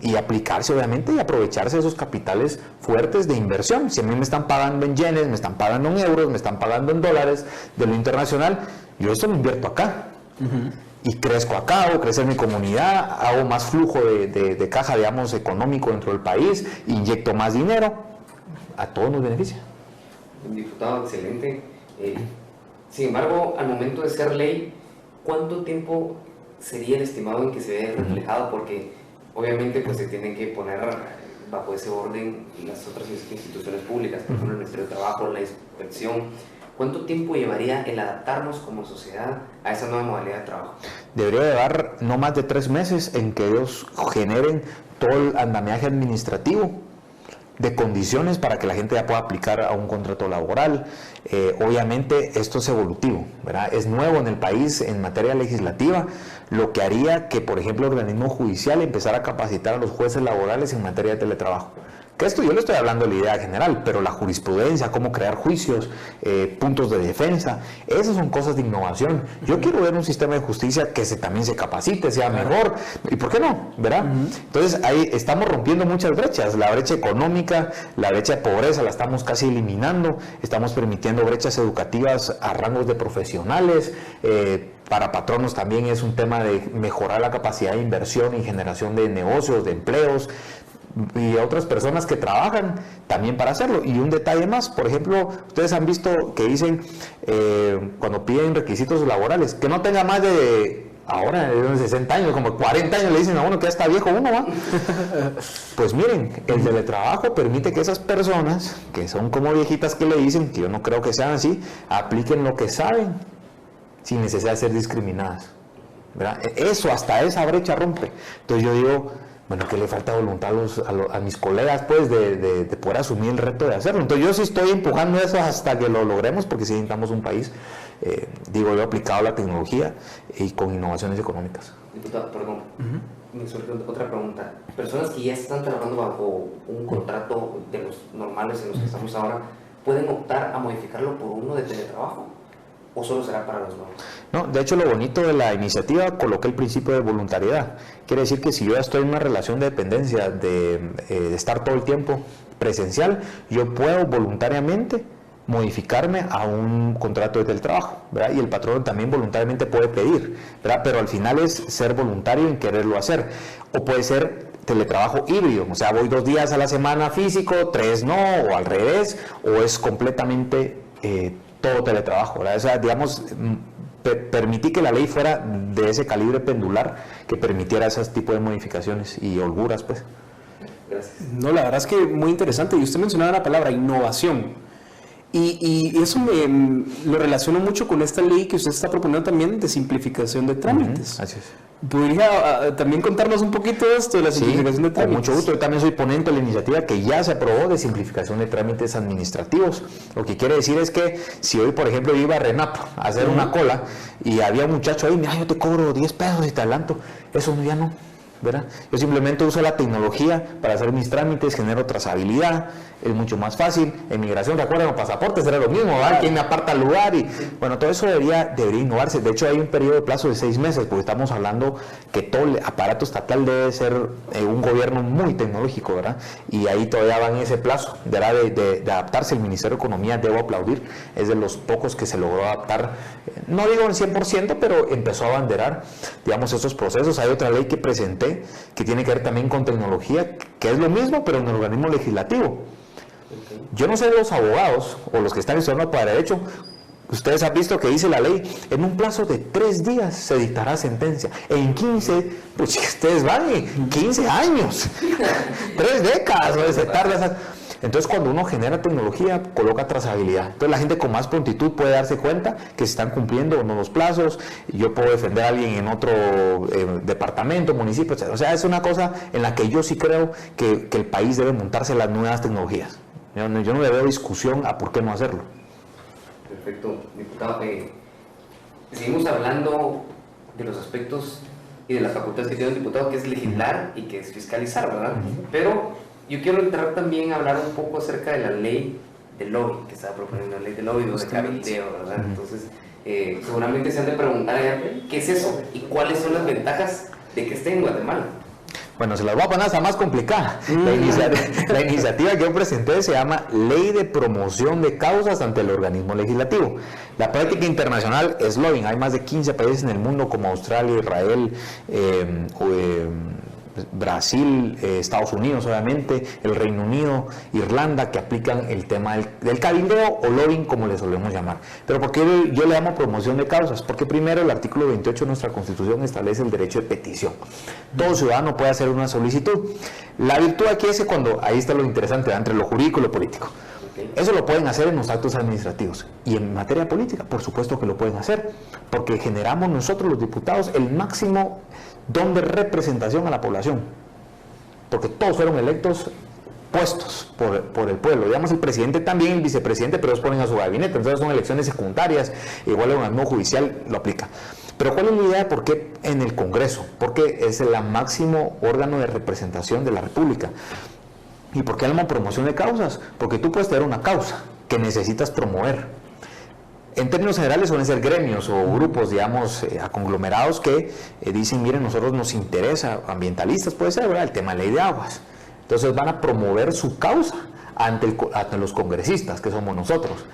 y aplicarse, obviamente, y aprovecharse de esos capitales fuertes de inversión. Si a mí me están pagando en yenes, me están pagando en euros, me están pagando en dólares de lo internacional, yo eso lo invierto acá. Y crezco acá, hago crecer mi comunidad, hago más flujo de caja, digamos, económico dentro del país, inyecto más dinero, a todos nos beneficia. Diputado, excelente. Sin embargo, al momento de ser ley, ¿cuánto tiempo sería el estimado en que se vea reflejado? Porque obviamente pues se tienen que poner bajo ese orden las otras instituciones públicas, por ejemplo el Ministerio de Trabajo, la inspección. ¿Cuánto tiempo llevaría el adaptarnos como sociedad a esa nueva modalidad de trabajo? Debería llevar no más de 3 meses en que ellos generen todo el andamiaje administrativo de condiciones para que la gente ya pueda aplicar a un contrato laboral. Obviamente esto es evolutivo, ¿verdad? Es nuevo en el país en materia legislativa, lo que haría que, por ejemplo, el organismo judicial empezara a capacitar a los jueces laborales en materia de teletrabajo. Que esto yo le estoy hablando de la idea general, pero la jurisprudencia, cómo crear juicios, puntos de defensa, esas son cosas de innovación. Yo quiero ver un sistema de justicia que también se capacite, sea mejor, y ¿por qué no? ¿Verdad? Entonces ahí estamos rompiendo muchas brechas, la brecha económica, la brecha de pobreza la estamos casi eliminando, estamos permitiendo brechas educativas a rangos de profesionales. Para patronos también es un tema de mejorar la capacidad de inversión y generación de negocios, de empleos, y a otras personas que trabajan también para hacerlo. Y un detalle más, por ejemplo, ustedes han visto que dicen cuando piden requisitos laborales, que no tenga más de, ahora de 60 años, como 40 años le dicen a uno que ya está viejo uno, ¿va? Pues miren, el teletrabajo permite que esas personas, que son como viejitas que le dicen, que yo no creo que sean así, apliquen lo que saben sin necesidad de ser discriminadas, ¿verdad? Eso, hasta esa brecha rompe. Entonces yo digo, bueno, que le falta voluntad a mis colegas, pues, de poder asumir el reto de hacerlo. Entonces yo sí estoy empujando eso hasta que lo logremos, porque si necesitamos un país, digo yo, aplicado a la tecnología y con innovaciones económicas. Diputado, perdón. me surge otra pregunta. Personas que ya están trabajando bajo un contrato de los normales en los que estamos ahora, ¿pueden optar a modificarlo por uno de teletrabajo? ¿O solo será para los nuevos? No, de hecho lo bonito de la iniciativa, coloqué el principio de voluntariedad. Quiere decir que si yo ya estoy en una relación de dependencia de estar todo el tiempo presencial, yo puedo voluntariamente modificarme a un contrato de teletrabajo, ¿verdad? Y el patrón también voluntariamente puede pedir, ¿verdad? Pero al final es ser voluntario en quererlo hacer. O puede ser teletrabajo híbrido, o sea, voy 2 días a la semana físico, 3 no, o al revés, o es completamente todo teletrabajo, ¿verdad? O sea, digamos, permití que la ley fuera de ese calibre pendular que permitiera ese tipo de modificaciones y holguras, pues. Gracias. No, la verdad es que muy interesante. Y usted mencionaba la palabra innovación. Y eso lo relaciono mucho con esta ley que usted está proponiendo también de simplificación de trámites. Así es. ¿Podría también contarnos un poquito de esto de la simplificación de trámites? Con mucho gusto. Yo también soy ponente de la iniciativa que ya se aprobó de simplificación de trámites administrativos. Lo que quiere decir es que si hoy, por ejemplo, yo iba a RENAP a hacer una cola y había un muchacho ahí, mira, yo te cobro 10 pesos y te adelanto, eso ya no, ¿verdad? Yo simplemente uso la tecnología para hacer mis trámites, genero trazabilidad, es mucho más fácil. En migración, recuerden, los pasaportes era lo mismo, ¿verdad? ¿Quién me aparta el lugar? Y bueno, todo eso debería innovarse. De hecho, hay un periodo de plazo de 6 meses, porque estamos hablando que todo el aparato estatal debe ser un gobierno muy tecnológico, ¿verdad? Y ahí todavía va en ese plazo, ¿verdad? De adaptarse. El Ministerio de Economía, debo aplaudir, es de los pocos que se logró adaptar, no digo en 100%, pero empezó a abanderar, digamos, esos procesos. Hay otra ley que presenté que tiene que ver también con tecnología, que es lo mismo, pero en el organismo legislativo. Yo no sé de los abogados o los que están estudiando para derecho, ustedes han visto que dice la ley, en un plazo de 3 días se dictará sentencia, en 15, pues ustedes van en 15 años, 3 décadas, ¿no? Se tarda. Entonces, cuando uno genera tecnología, coloca trazabilidad. Entonces, la gente con más prontitud puede darse cuenta que se están cumpliendo o no los plazos. Yo puedo defender a alguien en otro departamento, municipio, etc. O sea, es una cosa en la que yo sí creo que el país debe montarse las nuevas tecnologías. Yo no le veo discusión a por qué no hacerlo. Perfecto, diputado. Seguimos hablando de los aspectos y de las facultades que tiene el diputado, que es legislar y que es fiscalizar, ¿verdad? Pero yo quiero entrar también a hablar un poco acerca de la ley del lobby, que estaba proponiendo la ley del lobby o de cabildeo, ¿verdad? Entonces, seguramente se han de preguntar, ¿qué es eso? ¿Y cuáles son las ventajas de que esté en Guatemala? Bueno, se las voy a poner hasta más complicada. La iniciativa que yo presenté se llama Ley de Promoción de Causas ante el Organismo Legislativo. La práctica internacional es lobbying. Hay más de 15 países en el mundo como Australia, Israel, Brasil, Estados Unidos obviamente, el Reino Unido, Irlanda, que aplican el tema del cabildeo o lobbying, como le solemos llamar. Pero ¿por qué yo le llamo promoción de causas? Porque primero el artículo 28 de nuestra Constitución establece el derecho de petición. Todo ciudadano puede hacer una solicitud. La virtud aquí es que cuando, ahí está lo interesante, entre lo jurídico y lo político. Eso lo pueden hacer en los actos administrativos. Y en materia política, por supuesto que lo pueden hacer, porque generamos nosotros los diputados el máximo don de representación a la población, porque todos fueron electos, puestos por el pueblo. Digamos, el presidente también, el vicepresidente, pero ellos ponen a su gabinete, entonces son elecciones secundarias, igual el organismo judicial lo aplica. Pero ¿cuál es la idea de por qué en el Congreso? Porque es el máximo órgano de representación de la República. ¿Y por qué llamo promoción de causas? Porque tú puedes tener una causa que necesitas promover. En términos generales suelen ser gremios o grupos, digamos, conglomerados que dicen, miren, nosotros nos interesa, ambientalistas puede ser, ¿verdad?, el tema de ley de aguas. Entonces van a promover su causa ante los congresistas, que somos nosotros.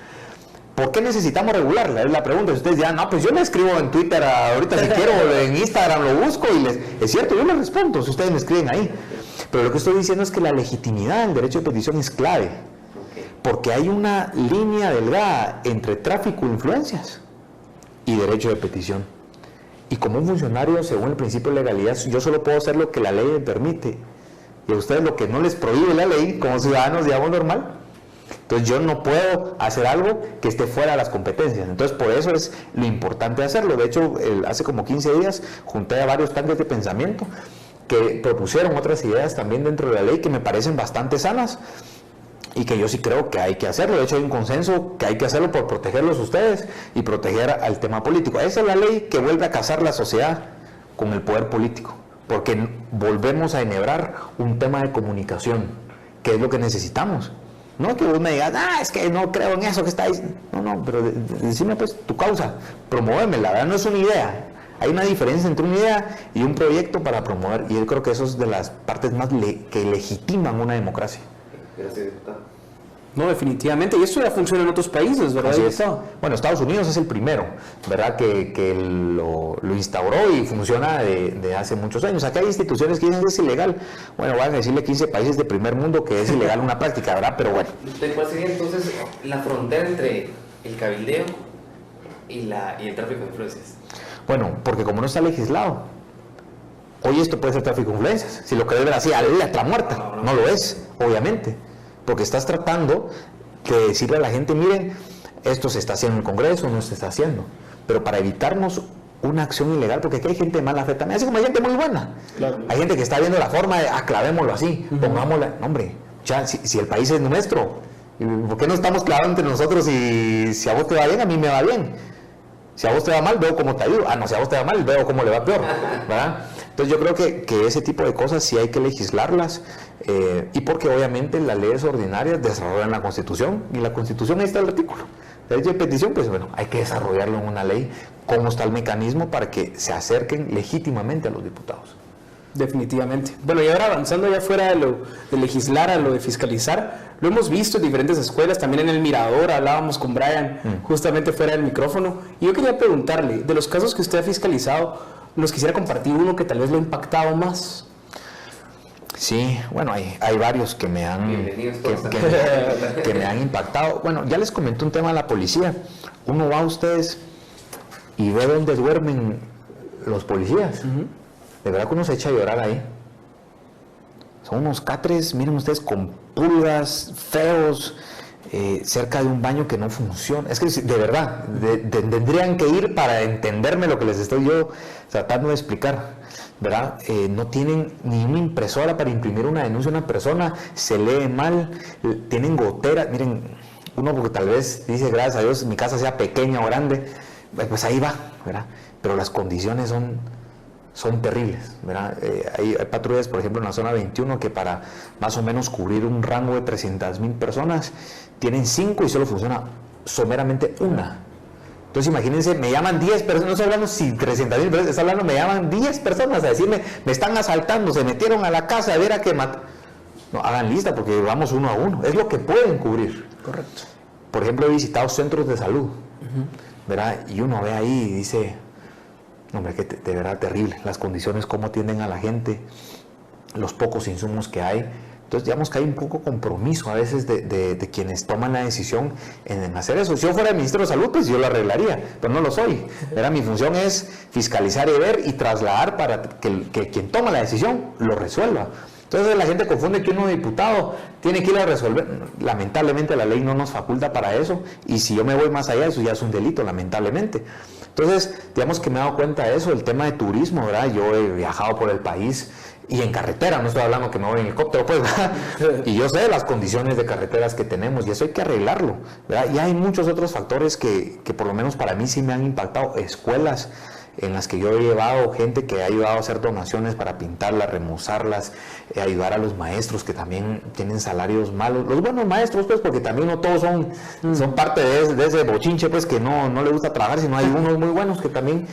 ¿Por qué necesitamos regularla? Es la pregunta. Si ustedes dirán, no, pues yo le escribo en Twitter ahorita si quiero, en Instagram lo busco y es cierto, yo les respondo si ustedes me escriben ahí. Pero lo que estoy diciendo es que la legitimidad del derecho de petición es clave. Porque hay una línea delgada entre tráfico de influencias y derecho de petición. Y como un funcionario, según el principio de legalidad, yo solo puedo hacer lo que la ley me permite. Y a ustedes lo que no les prohíbe la ley, como ciudadanos, digamos, normal. Entonces yo no puedo hacer algo que esté fuera de las competencias. Entonces por eso es lo importante hacerlo. De hecho, hace como 15 días junté a varios tanques de pensamiento que propusieron otras ideas también dentro de la ley que me parecen bastante sanas. Y que yo sí creo que hay que hacerlo. De hecho hay un consenso que hay que hacerlo por protegerlos ustedes y proteger al tema político. Esa es la ley que vuelve a casar la sociedad con el poder político. porque volvemos a enhebrar un tema de comunicación, que es lo que necesitamos. No que vos me digas, es que no creo en eso que está diciendo. No, pero decime pues tu causa, promuévemela, ¿verdad? No es una idea. Hay una diferencia entre una idea y un proyecto para promover, y yo creo que eso es de las partes más que legitiman una democracia. Gracias, diputado. No, definitivamente, y esto ya funciona en otros países, ¿verdad? Así es. Bueno, Estados Unidos es el primero, ¿verdad? Que lo instauró y funciona de hace muchos años. Acá hay instituciones que dicen que es ilegal. Bueno, van a decirle 15 países de primer mundo que es ilegal una práctica, ¿verdad? Pero bueno. ¿Cuál sería entonces la frontera entre el cabildeo y el tráfico de influencias? Bueno, porque como no está legislado, hoy esto puede ser tráfico de influencias. Si lo querés ver así, a la letra muerta, no lo es, obviamente. Porque estás tratando de decirle a la gente, miren, esto se está haciendo en el Congreso, no se está haciendo. Pero para evitarnos una acción ilegal, porque aquí hay gente de mala fe también, así como hay gente muy buena. Claro. Hay gente que está viendo la forma de, clavémoslo así, pongámosla. No, hombre, ya, si el país es nuestro, ¿por qué no estamos clavando entre nosotros y si a vos te va bien, a mí me va bien? Si a vos te va mal, veo cómo te ayudo. No, si a vos te va mal, veo cómo le va peor, ¿verdad? Entonces yo creo que ese tipo de cosas sí hay que legislarlas, y porque obviamente las leyes ordinarias desarrollan la Constitución, y la Constitución ahí está el artículo. Derecho de petición, pues bueno, hay que desarrollarlo en una ley, cómo está el mecanismo para que se acerquen legítimamente a los diputados. Definitivamente. Bueno, y ahora avanzando ya fuera de legislar a lo de fiscalizar, lo hemos visto en diferentes escuelas, también en el Mirador, hablábamos con Brian justamente fuera del micrófono, y yo quería preguntarle, de los casos que usted ha fiscalizado, nos quisiera compartir uno que tal vez lo ha impactado más. Sí, bueno, hay varios que me han impactado. Bueno, ya les comenté un tema de la policía. Uno va a ustedes y ve dónde duermen los policías. De verdad que uno se echa a llorar ahí. Son unos catres, miren ustedes, con pulgas, feos, cerca de un baño que no funciona. Es que de verdad, tendrían que ir para entenderme lo que les estoy yo tratando de explicar, ¿verdad? No tienen ni una impresora para imprimir una denuncia a una persona, se lee mal, tienen goteras. Miren, uno porque tal vez dice, gracias a Dios, mi casa sea pequeña o grande, pues ahí va, ¿verdad? Pero las condiciones son terribles, ¿verdad? Hay patrullas, por ejemplo, en la zona 21 que para más o menos cubrir un rango de 300,000 personas tienen 5 y solo funciona someramente una. Entonces imagínense, me llaman 10 personas, no estoy hablando si 300,000 personas, estoy hablando, me llaman 10 personas a decirme, me están asaltando, se metieron a la casa, a ver a qué matar. No, hagan lista porque vamos uno a uno, es lo que pueden cubrir. Correcto. Por ejemplo, he visitado centros de salud, ¿verdad? Y uno ve ahí y dice, hombre, que de verdad terrible, las condiciones, cómo atienden a la gente, los pocos insumos que hay. Entonces digamos que hay un poco compromiso a veces de quienes toman la decisión en hacer eso. Si yo fuera el ministro de Salud, pues yo lo arreglaría, pero no lo soy. ¿Verdad? Mi función es fiscalizar y ver y trasladar para que quien toma la decisión lo resuelva. Entonces la gente confunde que uno diputado tiene que ir a resolver. Lamentablemente la ley no nos faculta para eso, y si yo me voy más allá, eso ya es un delito, lamentablemente. Entonces, digamos que me he dado cuenta de eso, el tema de turismo, ¿verdad? Yo he viajado por el país y en carretera, no estoy hablando que me voy en helicóptero, pues, ¿verdad? Y yo sé las condiciones de carreteras que tenemos y eso hay que arreglarlo, ¿verdad? Y hay muchos otros factores que por lo menos para mí sí me han impactado. Escuelas en las que yo he llevado gente que ha ayudado a hacer donaciones para pintarlas, remozarlas, ayudar a los maestros que también tienen salarios malos, los buenos maestros, pues, porque también no todos son parte de ese bochinche, pues, que no le gusta trabajar, sino hay unos muy buenos que también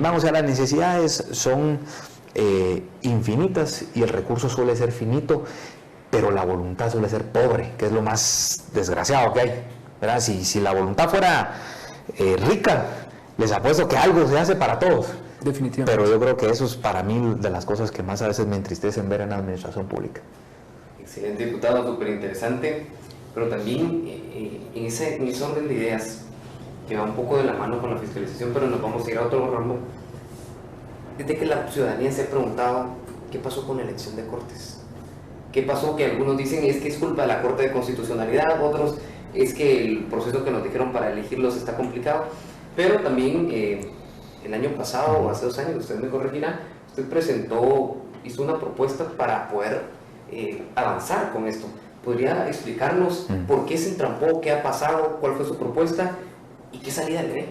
van. O sea, las necesidades son infinitas y el recurso suele ser finito, pero la voluntad suele ser pobre, que es lo más desgraciado que hay, ¿verdad? Si la voluntad fuera rica, les apuesto que algo se hace para todos. Definitivamente. Pero yo creo que eso es para mí de las cosas que más a veces me entristecen ver en la administración pública. Excelente, diputado, súper interesante, pero también en ese orden de ideas que va un poco de la mano con la fiscalización, pero nos vamos a ir a otro ramo. Desde que la ciudadanía se ha preguntado qué pasó con la elección de Cortes, qué pasó, que algunos dicen es que es culpa de la Corte de Constitucionalidad, otros es que el proceso que nos dijeron para elegirlos está complicado. Pero también el año pasado o hace 2 años, usted me corregirá, usted hizo una propuesta para poder avanzar con esto. ¿Podría explicarnos por qué se entrampó, qué ha pasado, cuál fue su propuesta y qué salida le ve?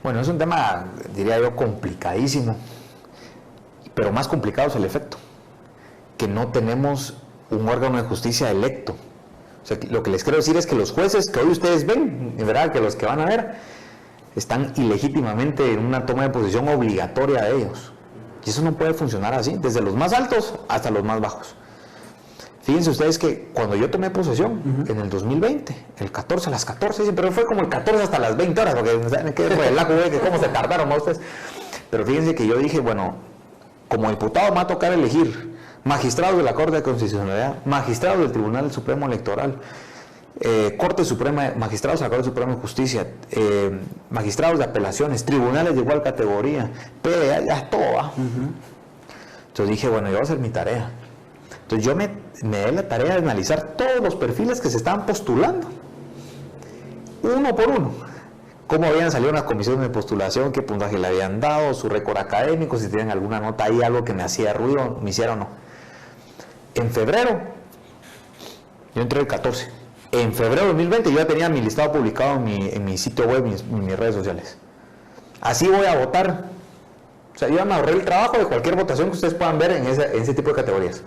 Bueno, es un tema, diría yo, complicadísimo. Pero más complicado es el efecto, que no tenemos un órgano de justicia electo. O sea, lo que les quiero decir es que los jueces que hoy ustedes ven, en verdad, que los que van a ver, están ilegítimamente en una toma de posición obligatoria de ellos. Y eso no puede funcionar así, desde los más altos hasta los más bajos. Fíjense ustedes que cuando yo tomé posesión, en el 2020, el 14 a las 14, pero fue como el 14 hasta las 20 horas, porque ¿saben qué relajo, que cómo se tardaron a ustedes? Pero fíjense que yo dije, bueno, como diputado me va a tocar elegir magistrados de la Corte de Constitucionalidad, magistrados del Tribunal Supremo Electoral, Corte Suprema, magistrados de la Corte Suprema de Justicia, magistrados de apelaciones, tribunales de igual categoría, PDA, ya todo va. Entonces dije, bueno, yo voy a hacer mi tarea. Entonces yo me di la tarea de analizar todos los perfiles que se estaban postulando, uno por uno. Cómo habían salido unas comisiones de postulación, qué puntaje le habían dado, su récord académico, si tenían alguna nota ahí, algo que me hacía ruido, me hiciera o no. En febrero, yo entré el 14. En febrero de 2020 yo ya tenía mi listado publicado en mi sitio web, en mis redes sociales. Así voy a votar. O sea, yo ya me ahorré el trabajo de cualquier votación que ustedes puedan ver en ese tipo de categorías.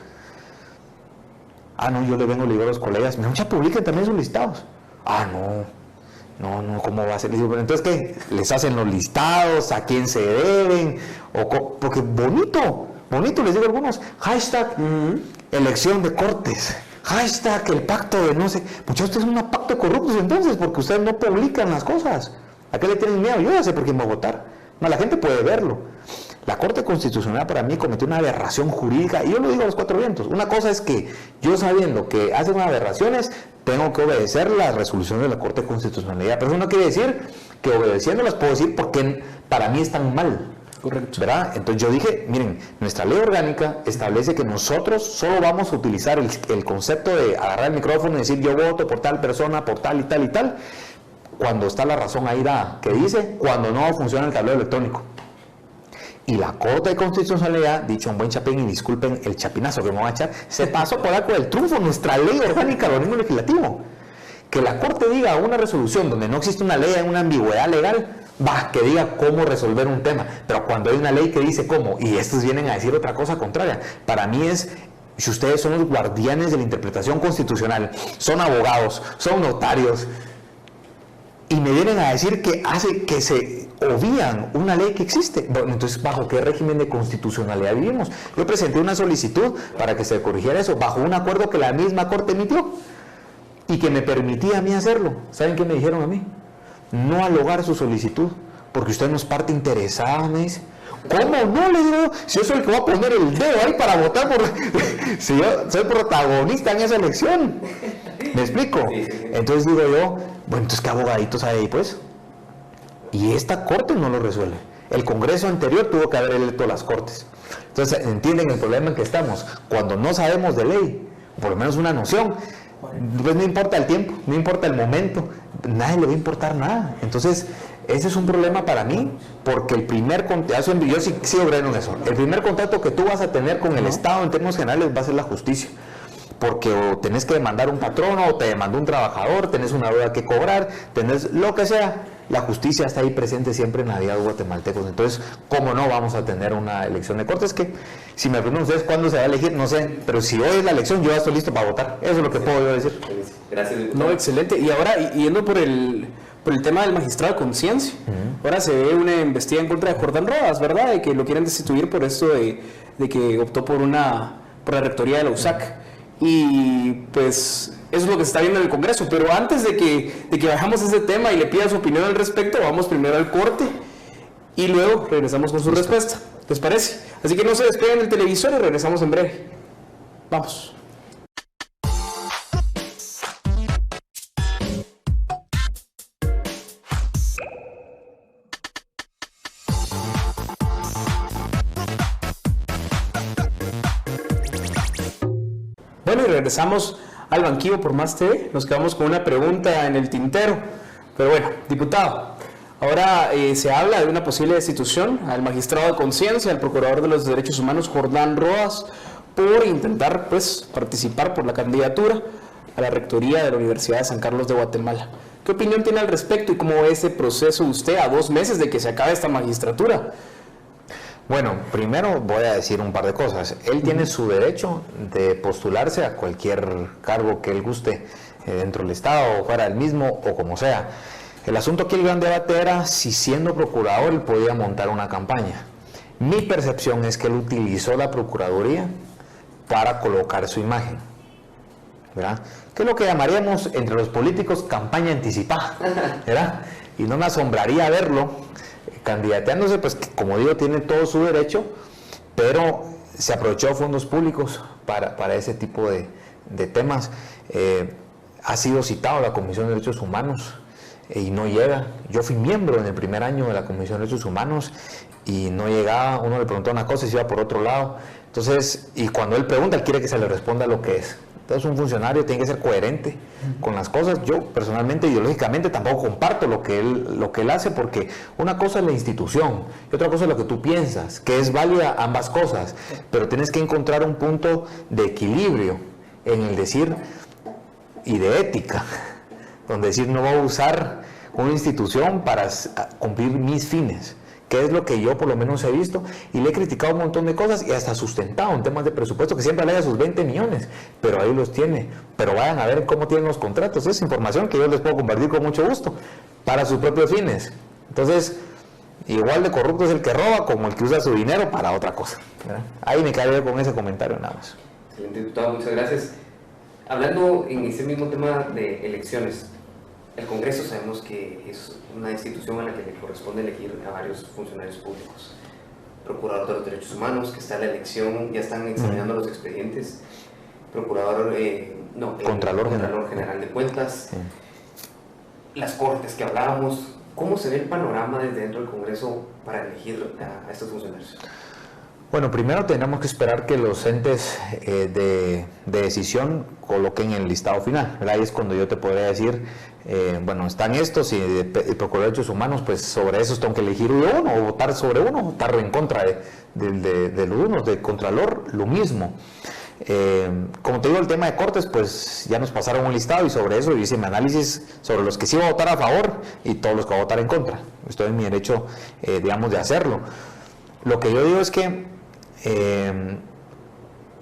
Ah, no, yo le vengo, le digo a los colegas, mira, ya publiquen también sus listados. Ah, no, ¿cómo va a ser? Entonces, ¿qué? Les hacen los listados, a quién se deben, porque bonito, les digo a algunos, hashtag elección de cortes, hashtag el pacto de no sé, muchachos, ustedes son un pacto de corruptos entonces, porque ustedes no publican las cosas. ¿A qué le tienen miedo? Yo ya sé por quién va a votar. No, la gente puede verlo. La Corte Constitucional para mí cometió una aberración jurídica, y yo lo digo a los cuatro vientos. Una cosa es que yo, sabiendo que hacen aberraciones, tengo que obedecer las resoluciones de la Corte de Constitucionalidad, pero eso no quiere decir que obedeciéndolas puedo decir porque para mí están mal. Correcto. ¿Verdad? Entonces yo dije, miren, nuestra ley orgánica establece que nosotros solo vamos a utilizar el concepto de agarrar el micrófono y decir yo voto por tal persona, por tal y tal y tal, cuando está la razón ahí dada, que dice cuando no funciona el tablero electrónico. Y la Corte de Constitucionalidad, dicho un buen chapín, y disculpen el chapinazo que me voy a echar, se pasó por arco del triunfo nuestra ley orgánica del organismo legislativo. Que la Corte diga una resolución donde no existe una ley, una ambigüedad legal, que diga cómo resolver un tema. Pero cuando hay una ley que dice cómo, y estos vienen a decir otra cosa contraria, para mí es, si ustedes son los guardianes de la interpretación constitucional, son abogados, son notarios, y me vienen a decir que hace que se obvían una ley que existe. Bueno, entonces, ¿bajo qué régimen de constitucionalidad vivimos? Yo presenté una solicitud para que se corrigiera eso, bajo un acuerdo que la misma Corte emitió y que me permitía a mí hacerlo. ¿Saben qué me dijeron a mí? No alogar su solicitud, porque usted no es parte interesada, me dice. ¿Cómo no? Le digo, si yo soy el que va a poner el dedo ahí para votar por... si yo soy protagonista en esa elección. ¿Me explico? Entonces digo yo, bueno, entonces ¿qué abogaditos hay ahí, pues? Y esta Corte no lo resuelve. El Congreso anterior tuvo que haber electo las Cortes. Entonces, ¿entienden el problema en que estamos? Cuando no sabemos de ley, por lo menos una noción, pues no importa el tiempo, no importa el momento, nadie le va a importar nada. Entonces, ese es un problema para mí, porque el primer contacto, yo sí creo en eso, el primer contacto que tú vas a tener con el Estado en términos generales va a ser la justicia. Porque o tenés que demandar un patrono, o te demandó un trabajador, tenés una deuda que cobrar, tenés lo que sea, la justicia está ahí presente siempre en la vida de guatemaltecos. Entonces, ¿cómo no vamos a tener una elección de cortes? Que, si me preguntan ustedes cuándo se va a elegir, no sé, pero si hoy es la elección, yo ya estoy listo para votar. Eso es lo que puedo yo decir. Gracias. No, excelente. Y ahora, yendo por el tema del magistrado de conciencia, ahora se ve una investigación en contra de Jordán Rodas, ¿verdad? De que lo quieren destituir por esto de que optó por la rectoría de la USAC. Y pues eso es lo que se está viendo en el Congreso, pero antes de que bajamos ese tema y le pida su opinión al respecto, vamos primero al corte y luego regresamos con su respuesta. ¿Les parece? Así que no se despeguen del televisor y regresamos en breve. Vamos. Bueno, y regresamos al banquillo por Más TV. Nos quedamos con una pregunta en el tintero. Pero bueno, diputado, ahora se habla de una posible destitución al magistrado de conciencia, al procurador de los derechos humanos Jordán Rodas, por intentar participar por la candidatura a la rectoría de la Universidad de San Carlos de Guatemala. ¿Qué opinión tiene al respecto y cómo ve ese proceso usted a 2 meses de que se acabe esta magistratura? Bueno, primero voy a decir un par de cosas. Él tiene su derecho de postularse a cualquier cargo que él guste, dentro del Estado o fuera del mismo o como sea. El asunto aquí, el gran debate era si siendo procurador él podía montar una campaña. Mi percepción es que él utilizó la Procuraduría para colocar su imagen, ¿verdad? Que es lo que llamaríamos entre los políticos campaña anticipada, ¿verdad? Y no me asombraría verlo candidateándose, pues que, como digo, tiene todo su derecho, pero se aprovechó fondos públicos para ese tipo de temas. Ha sido citado a la Comisión de Derechos Humanos y no llega. Yo fui miembro en el primer año de la Comisión de Derechos Humanos y no llegaba. Uno le preguntaba una cosa y se iba por otro lado. Entonces, y cuando él pregunta, él quiere que se le responda lo que es. Entonces, un funcionario tiene que ser coherente con las cosas. Yo, personalmente, ideológicamente, tampoco comparto lo que él hace, porque una cosa es la institución y otra cosa es lo que tú piensas, que es válida ambas cosas, pero tienes que encontrar un punto de equilibrio en el decir y de ética, donde decir no voy a usar una institución para cumplir mis fines, que es lo que yo por lo menos he visto, y le he criticado un montón de cosas y hasta sustentado en temas de presupuesto, que siempre alega sus 20 millones, pero ahí los tiene. Pero vayan a ver cómo tienen los contratos, es información que yo les puedo compartir con mucho gusto, para sus propios fines. Entonces, igual de corrupto es el que roba como el que usa su dinero para otra cosa, ¿verdad? Ahí me quedaría con ese comentario nada más. Excelente, diputado, muchas gracias. Hablando en este mismo tema de elecciones, el Congreso sabemos que es una institución a la que le corresponde elegir a varios funcionarios públicos. Procurador de los Derechos Humanos, que está en la elección, ya están examinando los expedientes. Contralor General de Cuentas. Las Cortes que hablábamos. ¿Cómo se ve el panorama desde dentro del Congreso para elegir a estos funcionarios? Bueno, primero tenemos que esperar que los entes de decisión coloquen el listado final, ¿verdad? Ahí es cuando yo te podría decir, bueno, están estos y el Procurador de Derechos Humanos, pues sobre esos tengo que elegir uno, o votar sobre uno, o votar en contra de los unos, de Contralor, lo mismo. Como te digo, el tema de Cortes, pues ya nos pasaron un listado y sobre eso hice mi análisis sobre los que sí voy a votar a favor y todos los que voy a votar en contra. Estoy en mi derecho, digamos, de hacerlo. Lo que yo digo es que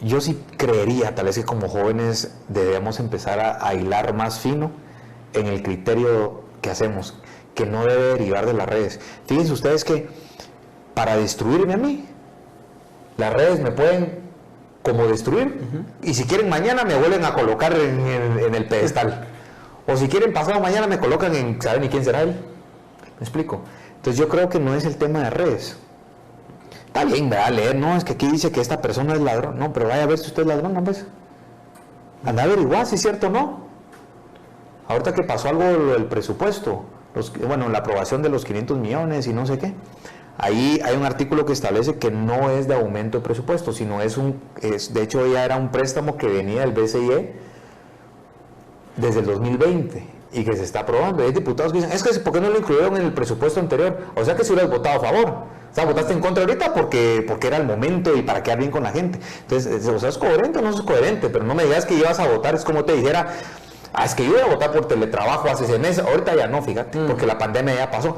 yo sí creería, tal vez que como jóvenes debemos empezar a hilar más fino en el criterio que hacemos, que no debe derivar de las redes. Fíjense ustedes que para destruirme a mí, las redes me pueden como destruir, y si quieren mañana me vuelven a colocar en el pedestal, o si quieren pasado mañana me colocan en, ¿saben ni quién será él? ¿Me explico? Entonces yo creo que no es el tema de redes. Está bien, ¿verdad? Leer, no, es que aquí dice que esta persona es ladrón. No, pero vaya a ver si usted es ladrón, ¿no? Pues, anda a averiguar si es cierto o no. Ahorita que pasó algo del presupuesto, la aprobación de los 500 millones y no sé qué, ahí hay un artículo que establece que no es de aumento de presupuesto, sino de hecho ya era un préstamo que venía del BCE desde el 2020 y que se está aprobando. Hay diputados que dicen, es que ¿por qué no lo incluyeron en el presupuesto anterior? O sea que si hubieras votado a favor. O sea, votaste en contra ahorita porque era el momento y para quedar bien con la gente. Entonces, o sea, ¿es coherente o no es coherente? Pero no me digas que ibas a votar, es como te dijera, es que yo iba a votar por teletrabajo hace 6 meses, ahorita ya no, fíjate, porque la pandemia ya pasó.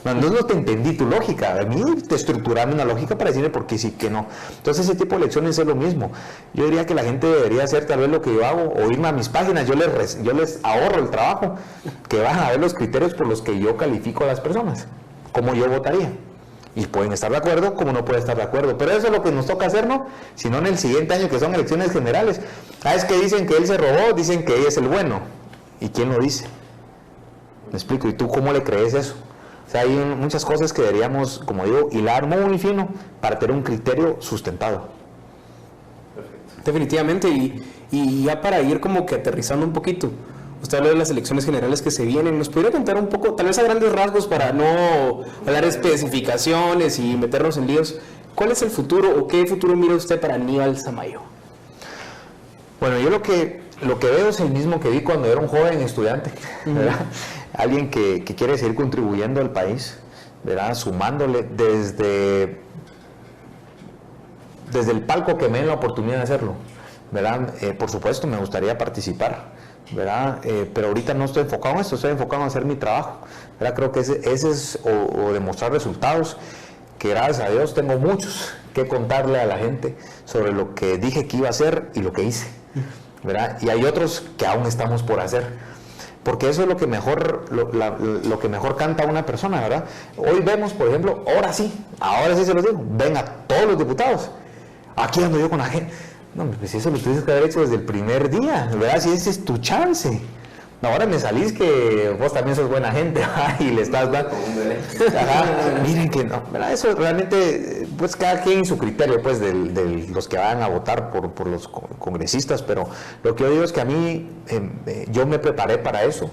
No te entendí tu lógica. A mí te estructuraron una lógica para decirme por qué sí, que no. Entonces ese tipo de elecciones es lo mismo. Yo diría que la gente debería hacer tal vez lo que yo hago, o irme a mis páginas, yo les ahorro el trabajo, que van a ver los criterios por los que yo califico a las personas, cómo yo votaría. Y pueden estar de acuerdo, como no pueden estar de acuerdo. Pero eso es lo que nos toca hacer, ¿no? Si no en el siguiente año, que son elecciones generales. Es que dicen que él se robó, dicen que ella es el bueno. ¿Y quién lo dice? ¿Me explico? ¿Y tú cómo le crees eso? O sea, hay muchas cosas que deberíamos, como digo, hilar muy fino para tener un criterio sustentado. Perfecto. Definitivamente, y ya para ir como que aterrizando un poquito, usted habló de las elecciones generales que se vienen, ¿nos podría contar un poco, tal vez a grandes rasgos para no hablar de especificaciones y meternos en líos, cuál es el futuro o qué futuro mira usted para Aníbal Samayo? Bueno, yo lo que veo es el mismo que vi cuando era un joven estudiante, ¿verdad? Alguien que quiere seguir contribuyendo al país, ¿verdad? Sumándole desde el palco que me den la oportunidad de hacerlo, ¿verdad? Por supuesto me gustaría participar, ¿verdad? Pero ahorita no estoy enfocado en esto, estoy enfocado en hacer mi trabajo, ¿verdad? Creo que ese es o demostrar resultados que gracias a Dios tengo muchos que contarle a la gente sobre lo que dije que iba a hacer y lo que hice, ¿verdad? Y hay otros que aún estamos por hacer, porque eso es lo que mejor canta una persona, ¿verdad? Hoy vemos, por ejemplo, ahora sí se los digo, ven a todos los diputados, aquí ando yo con la gente. No, pues eso lo tuviste que haber hecho desde el primer día, ¿verdad? Si ese es tu chance. Ahora me salís que vos también sos buena gente, y le estás dando. Miren que no, ¿verdad? Eso realmente, pues cada quien su criterio, pues, de los que van a votar por los congresistas, pero lo que yo digo es que a mí, yo me preparé para eso.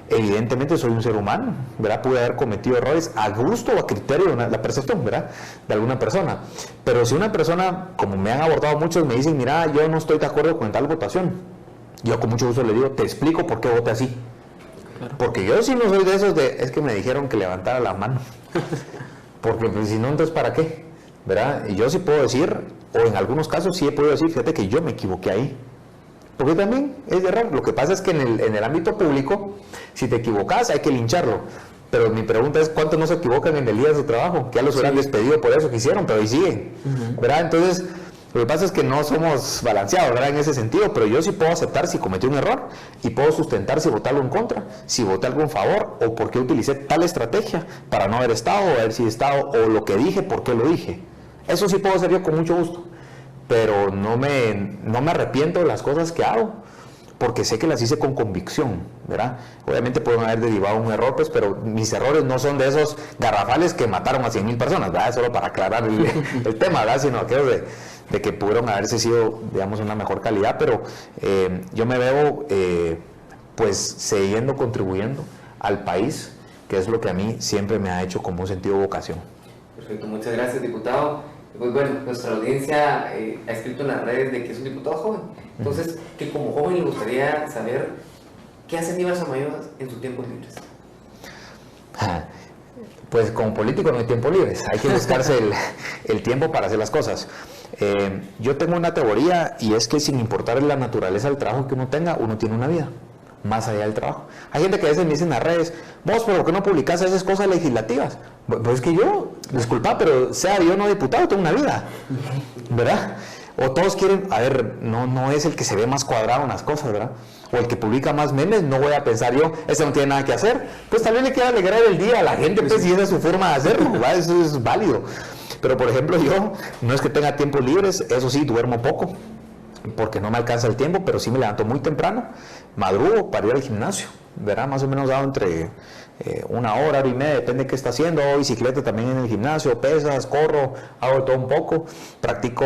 Evidentemente soy un ser humano, ¿verdad? Pude haber cometido errores a gusto o a criterio de la percepción, ¿verdad? De alguna persona. Pero si una persona, como me han abordado muchos, me dicen, mira, yo no estoy de acuerdo con tal votación, yo con mucho gusto le digo, te explico por qué voté así. Claro. Porque yo sí no soy de esos es que me dijeron que levantara la mano. Porque pues, si no, entonces ¿para qué? ¿Verdad? Y yo sí puedo decir, o en algunos casos sí he podido decir, fíjate que yo me equivoqué ahí. Porque también es de error. Lo que pasa es que en el ámbito público, si te equivocas hay que lincharlo. Pero mi pregunta es, ¿cuántos no se equivocan en el día de su trabajo? Que ya los hubieran despedido por eso que hicieron, pero ahí siguen. ¿Verdad? Entonces, lo que pasa es que no somos balanceados, ¿verdad? En ese sentido, pero yo sí puedo aceptar si cometí un error y puedo sustentar si voté algo en contra, si voté algo en favor o por qué utilicé tal estrategia para no haber estado, o haber sido estado, o lo que dije, por qué lo dije. Eso sí puedo hacer yo con mucho gusto, pero no me arrepiento de las cosas que hago, porque sé que las hice con convicción, ¿verdad? Obviamente pueden haber derivado un error, pues, pero mis errores no son de esos garrafales que mataron a 100,000 personas, ¿verdad? Solo para aclarar el tema, ¿verdad? Sino aquellos de que pudieron haberse sido, digamos, una mejor calidad, pero yo me veo, pues, siguiendo contribuyendo al país, que es lo que a mí siempre me ha hecho como un sentido de vocación. Perfecto, muchas gracias, diputado. Pues bueno, nuestra audiencia ha escrito en las redes de que es un diputado joven, entonces, que como joven le gustaría saber qué hace Aníbal Samayoa en sus tiempos libres. Pues como político no hay tiempo libre, hay que buscarse el tiempo para hacer las cosas. Yo tengo una teoría y es que sin importar la naturaleza del trabajo que uno tenga, uno tiene una vida más allá del trabajo. Hay gente que a veces me dice en las redes, vos, ¿por qué no publicás esas cosas legislativas? Pues es que yo, disculpa, pero sea yo no diputado, tengo una vida, ¿verdad? O todos quieren, a ver, no es el que se ve más cuadrado en las cosas, ¿verdad? O el que publica más memes, no voy a pensar yo, no tiene nada que hacer. Pues también le quiere alegrar el día a la gente, pues, si esa es su forma de hacerlo, ¿verdad? Eso es válido. Pero, por ejemplo, yo no es que tenga tiempos libres, eso sí, duermo poco, porque no me alcanza el tiempo, pero sí me levanto muy temprano, madrugo para ir al gimnasio, ¿verdad? Más o menos hago entre 1 hora, hora y media, depende de qué está haciendo. Hago bicicleta también en el gimnasio, pesas, corro, hago todo un poco, practico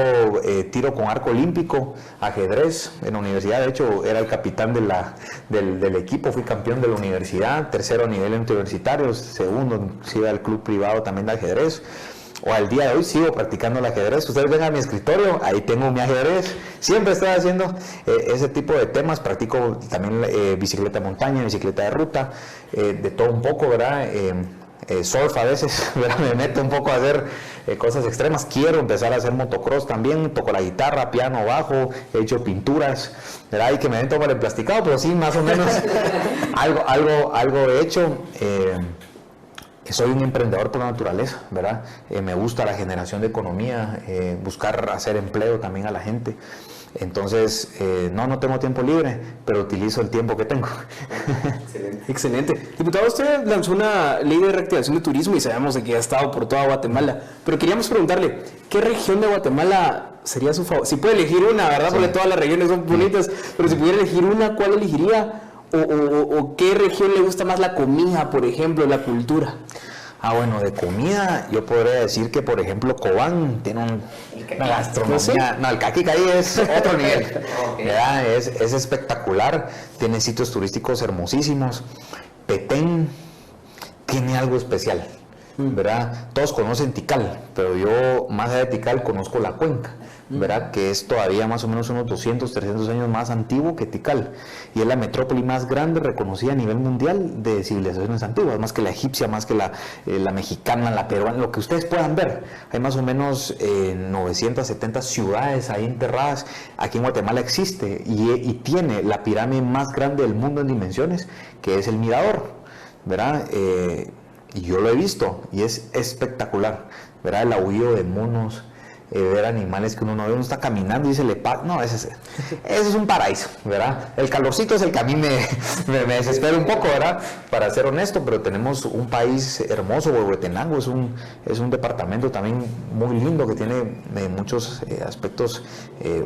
tiro con arco olímpico, ajedrez. En la universidad, de hecho, era el capitán del equipo, fui campeón de la universidad, tercero a nivel universitario, segundo, iba al club privado también de ajedrez. O al día de hoy sigo practicando el ajedrez. Ustedes ven a mi escritorio, ahí tengo mi ajedrez. Siempre estoy haciendo ese tipo de temas. Practico también bicicleta de montaña, bicicleta de ruta, de todo un poco, ¿verdad? Surf a veces, ¿verdad? Me meto un poco a hacer cosas extremas. Quiero empezar a hacer motocross también. Toco la guitarra, piano, bajo, he hecho pinturas, ¿verdad? Y que me ven todo mal emplasticado, pero sí, más o menos algo he hecho. Soy un emprendedor por naturaleza, ¿verdad? Me gusta la generación de economía, buscar hacer empleo también a la gente. Entonces, no tengo tiempo libre, pero utilizo el tiempo que tengo. Excelente. Diputado, usted lanzó una ley de reactivación de turismo y sabemos de que ha estado por toda Guatemala, pero queríamos preguntarle, ¿qué región de Guatemala sería su favorita? Si puede elegir una, ¿verdad? Sí. Porque todas las regiones son bonitas, pero si pudiera elegir una, ¿cuál elegiría? ¿O qué región le gusta más la comida, por ejemplo, la cultura? Bueno, de comida yo podría decir que, por ejemplo, Cobán tiene una gastronomía... No, el Caquicay es otro nivel. Okay. Es espectacular, tiene sitios turísticos hermosísimos. Petén tiene algo especial, ¿verdad? Todos conocen Tikal, pero yo más allá de Tikal conozco la cuenca, ¿verdad? Que es todavía más o menos unos 200, 300 años más antiguo que Tikal, y es la metrópoli más grande reconocida a nivel mundial de civilizaciones antiguas, más que la egipcia, más que la mexicana, la peruana, lo que ustedes puedan ver. Hay más o menos 970 ciudades ahí enterradas. Aquí en Guatemala existe y tiene la pirámide más grande del mundo en dimensiones, que es el Mirador, ¿verdad? y yo lo he visto, y es espectacular, ¿verdad? El aullido de monos, ver animales que uno no ve, uno está caminando y se le pasa, no, ese es un paraíso, ¿verdad? El calorcito es el que a mí me desespera un poco, ¿verdad? Para ser honesto, pero tenemos un país hermoso, Huehuetenango es un departamento también muy lindo que tiene muchos aspectos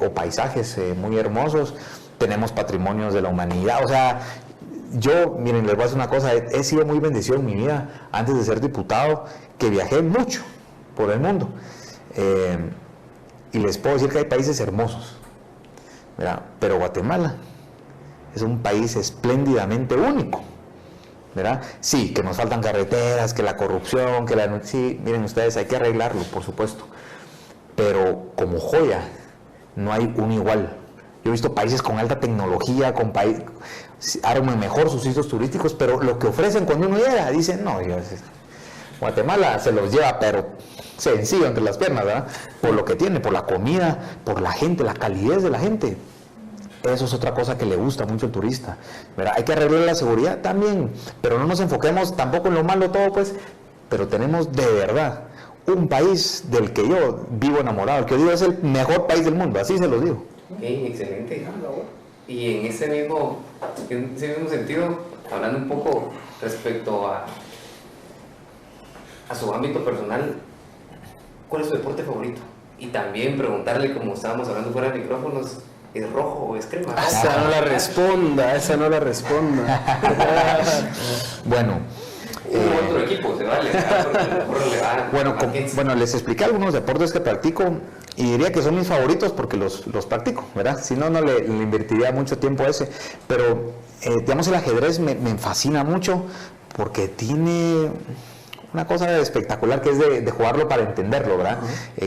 o paisajes muy hermosos, tenemos patrimonios de la humanidad, o sea, yo, miren, les voy a decir una cosa, he sido muy bendecido en mi vida antes de ser diputado, que viajé mucho por el mundo. Y les puedo decir que hay países hermosos, ¿verdad? Pero Guatemala es un país espléndidamente único, ¿verdad? Sí, que nos faltan carreteras, que la corrupción, sí, miren ustedes, hay que arreglarlo, por supuesto, pero como joya no hay un igual. Yo he visto países con alta tecnología, arman mejor sus sitios turísticos, pero lo que ofrecen cuando uno llega, dicen, no, Guatemala se los lleva, pero sencillo entre las piernas, ¿verdad? Por lo que tiene, por la comida, por la gente, la calidez de la gente. Eso es otra cosa que le gusta mucho al turista, ¿verdad? Hay que arreglar la seguridad también, pero no nos enfoquemos tampoco en lo malo todo, pues, pero tenemos de verdad un país del que yo vivo enamorado, el que yo digo es el mejor país del mundo, así se los digo. Ok, excelente. Y en ese mismo sentido, hablando un poco respecto a su ámbito personal, ¿cuál es su deporte favorito? Y también preguntarle, como estábamos hablando fuera de micrófonos, ¿es rojo o es crema? Esa no la responda. Bueno. Otro equipo se vale, bueno, les expliqué algunos deportes que practico y diría que son mis favoritos porque los practico, ¿verdad? Si no, no le invertiría mucho tiempo a ese. Pero, digamos, el ajedrez me fascina mucho porque tiene una cosa espectacular que es de jugarlo para entenderlo, ¿verdad?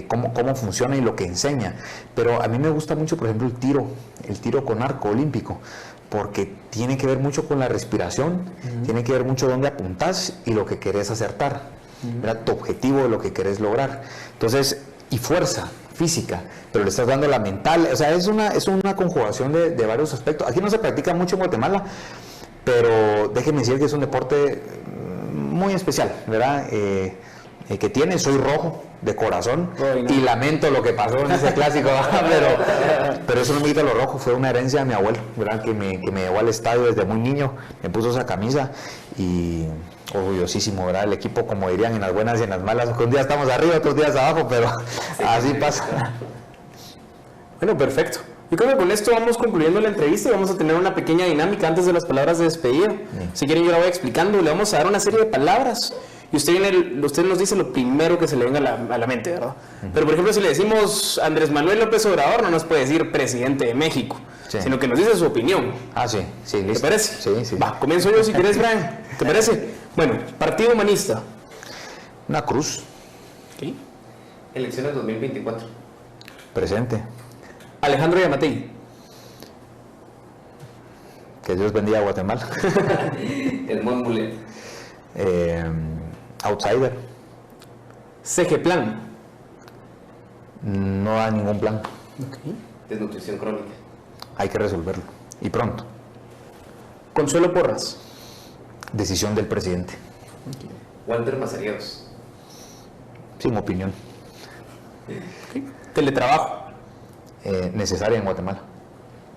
Cómo funciona y lo que enseña. Pero a mí me gusta mucho, por ejemplo, el tiro con arco olímpico, porque tiene que ver mucho con la respiración, tiene que ver mucho dónde apuntás y lo que querés acertar, ¿verdad? Tu objetivo de lo que querés lograr. Entonces, y fuerza física, pero le estás dando la mental, o sea, es una conjugación de varios aspectos. Aquí no se practica mucho en Guatemala, pero déjenme decir que es un deporte muy especial, ¿verdad? Que soy rojo de corazón y lamento lo que pasó en ese clásico, pero eso no me quita lo rojo, fue una herencia de mi abuelo, ¿verdad? Que me llevó al estadio desde muy niño, me puso esa camisa y orgullosísimo, ¿verdad? El equipo, como dirían, en las buenas y en las malas, que un día estamos arriba, otros días abajo, pero así pasa. Bueno, perfecto. Yo creo que con esto vamos concluyendo la entrevista y vamos a tener una pequeña dinámica antes de las palabras de despedida. Si quieren, yo la voy explicando, le vamos a dar una serie de palabras y usted nos dice lo primero que se le venga a la mente, ¿verdad? Pero, por ejemplo, si le decimos Andrés Manuel López Obrador, no nos puede decir presidente de México, sino que nos dice su opinión. Sí, listo. ¿Te parece? Sí. Va, comienzo yo si quieres, Brian. ¿Te parece? Bueno, Partido Humanista. Una cruz. ¿Okay? Elecciones 2024. Presente. Alejandro Yamatei. Que Dios bendiga a Guatemala. Edmond Mulet. Outsider. CG Plan. No da ningún plan. Okay. Desnutrición crónica. Hay que resolverlo. Y pronto. Consuelo Porras. Decisión del presidente. Okay. Walter Mazariegos. Sin opinión. Okay. Teletrabajo. Necesaria en Guatemala.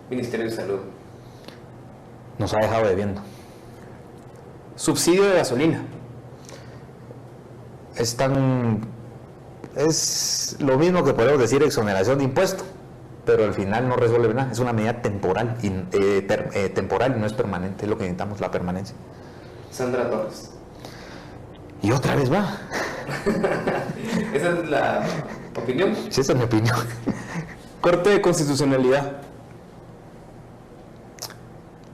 Ministerio de Salud. Nos ha dejado debiendo. Subsidio de gasolina. Es lo mismo que podemos decir exoneración de impuestos, pero al final no resuelve nada. Es una medida temporal y no es permanente. Es lo que necesitamos, la permanencia. Sandra Torres. Y otra vez va. ¿Esa es la opinión? Sí, esa es mi opinión. Corte de Constitucionalidad.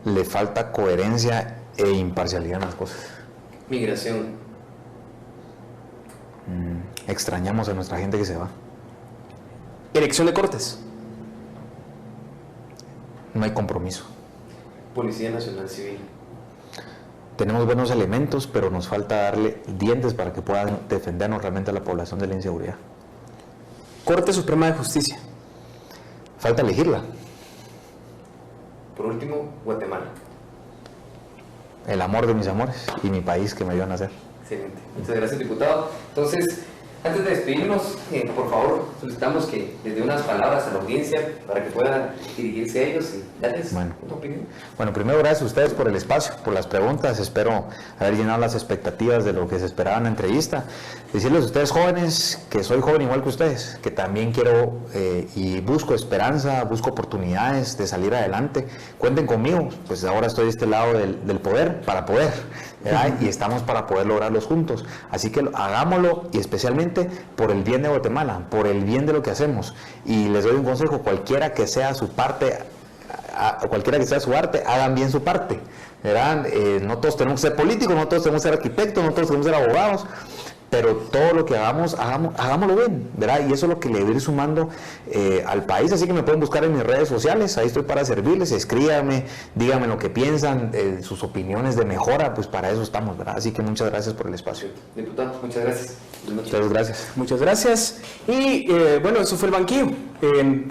Le falta coherencia e imparcialidad en las cosas. Migración. Extrañamos a nuestra gente que se va. Elección de Cortes. No hay compromiso. Policía Nacional Civil. Tenemos buenos elementos, pero nos falta darle dientes para que puedan defendernos realmente a la población de la inseguridad. Corte Suprema de Justicia. Falta elegirla. Por último, Guatemala. El amor de mis amores y mi país que me vio nacer. Excelente. Muchas gracias, diputado. Entonces, antes de despedirnos, por favor, solicitamos que les dé unas palabras a la audiencia para que puedan dirigirse a ellos y darles una opinión. Bueno, primero gracias a ustedes por el espacio, por las preguntas. Espero haber llenado las expectativas de lo que se esperaba en la entrevista. Decirles a ustedes jóvenes que soy joven igual que ustedes, que también quiero y busco esperanza, busco oportunidades de salir adelante. Cuenten conmigo, pues ahora estoy de este lado del poder para poder, ¿verdad? Y estamos para poder lograrlos juntos. Así que hagámoslo, y especialmente por el bien de Guatemala, por el bien de lo que hacemos. Y les doy un consejo: cualquiera que sea su parte, cualquiera que sea su arte, hagan bien su parte, ¿verdad? No todos tenemos que ser políticos, no todos tenemos que ser arquitectos, no todos tenemos que ser abogados, pero todo lo que hagamos, hagámoslo bien, ¿verdad? Y eso es lo que le voy a ir sumando al país. Así que me pueden buscar en mis redes sociales, ahí estoy para servirles. Escríbanme, díganme lo que piensan, sus opiniones de mejora, pues para eso estamos, ¿verdad? Así que muchas gracias por el espacio. Diputado, muchas gracias. Muchas gracias. Muchas gracias. Y bueno, eso fue El Banquillo.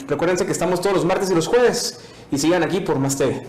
Recuérdense que estamos todos los martes y los jueves, y sigan aquí por Más TV.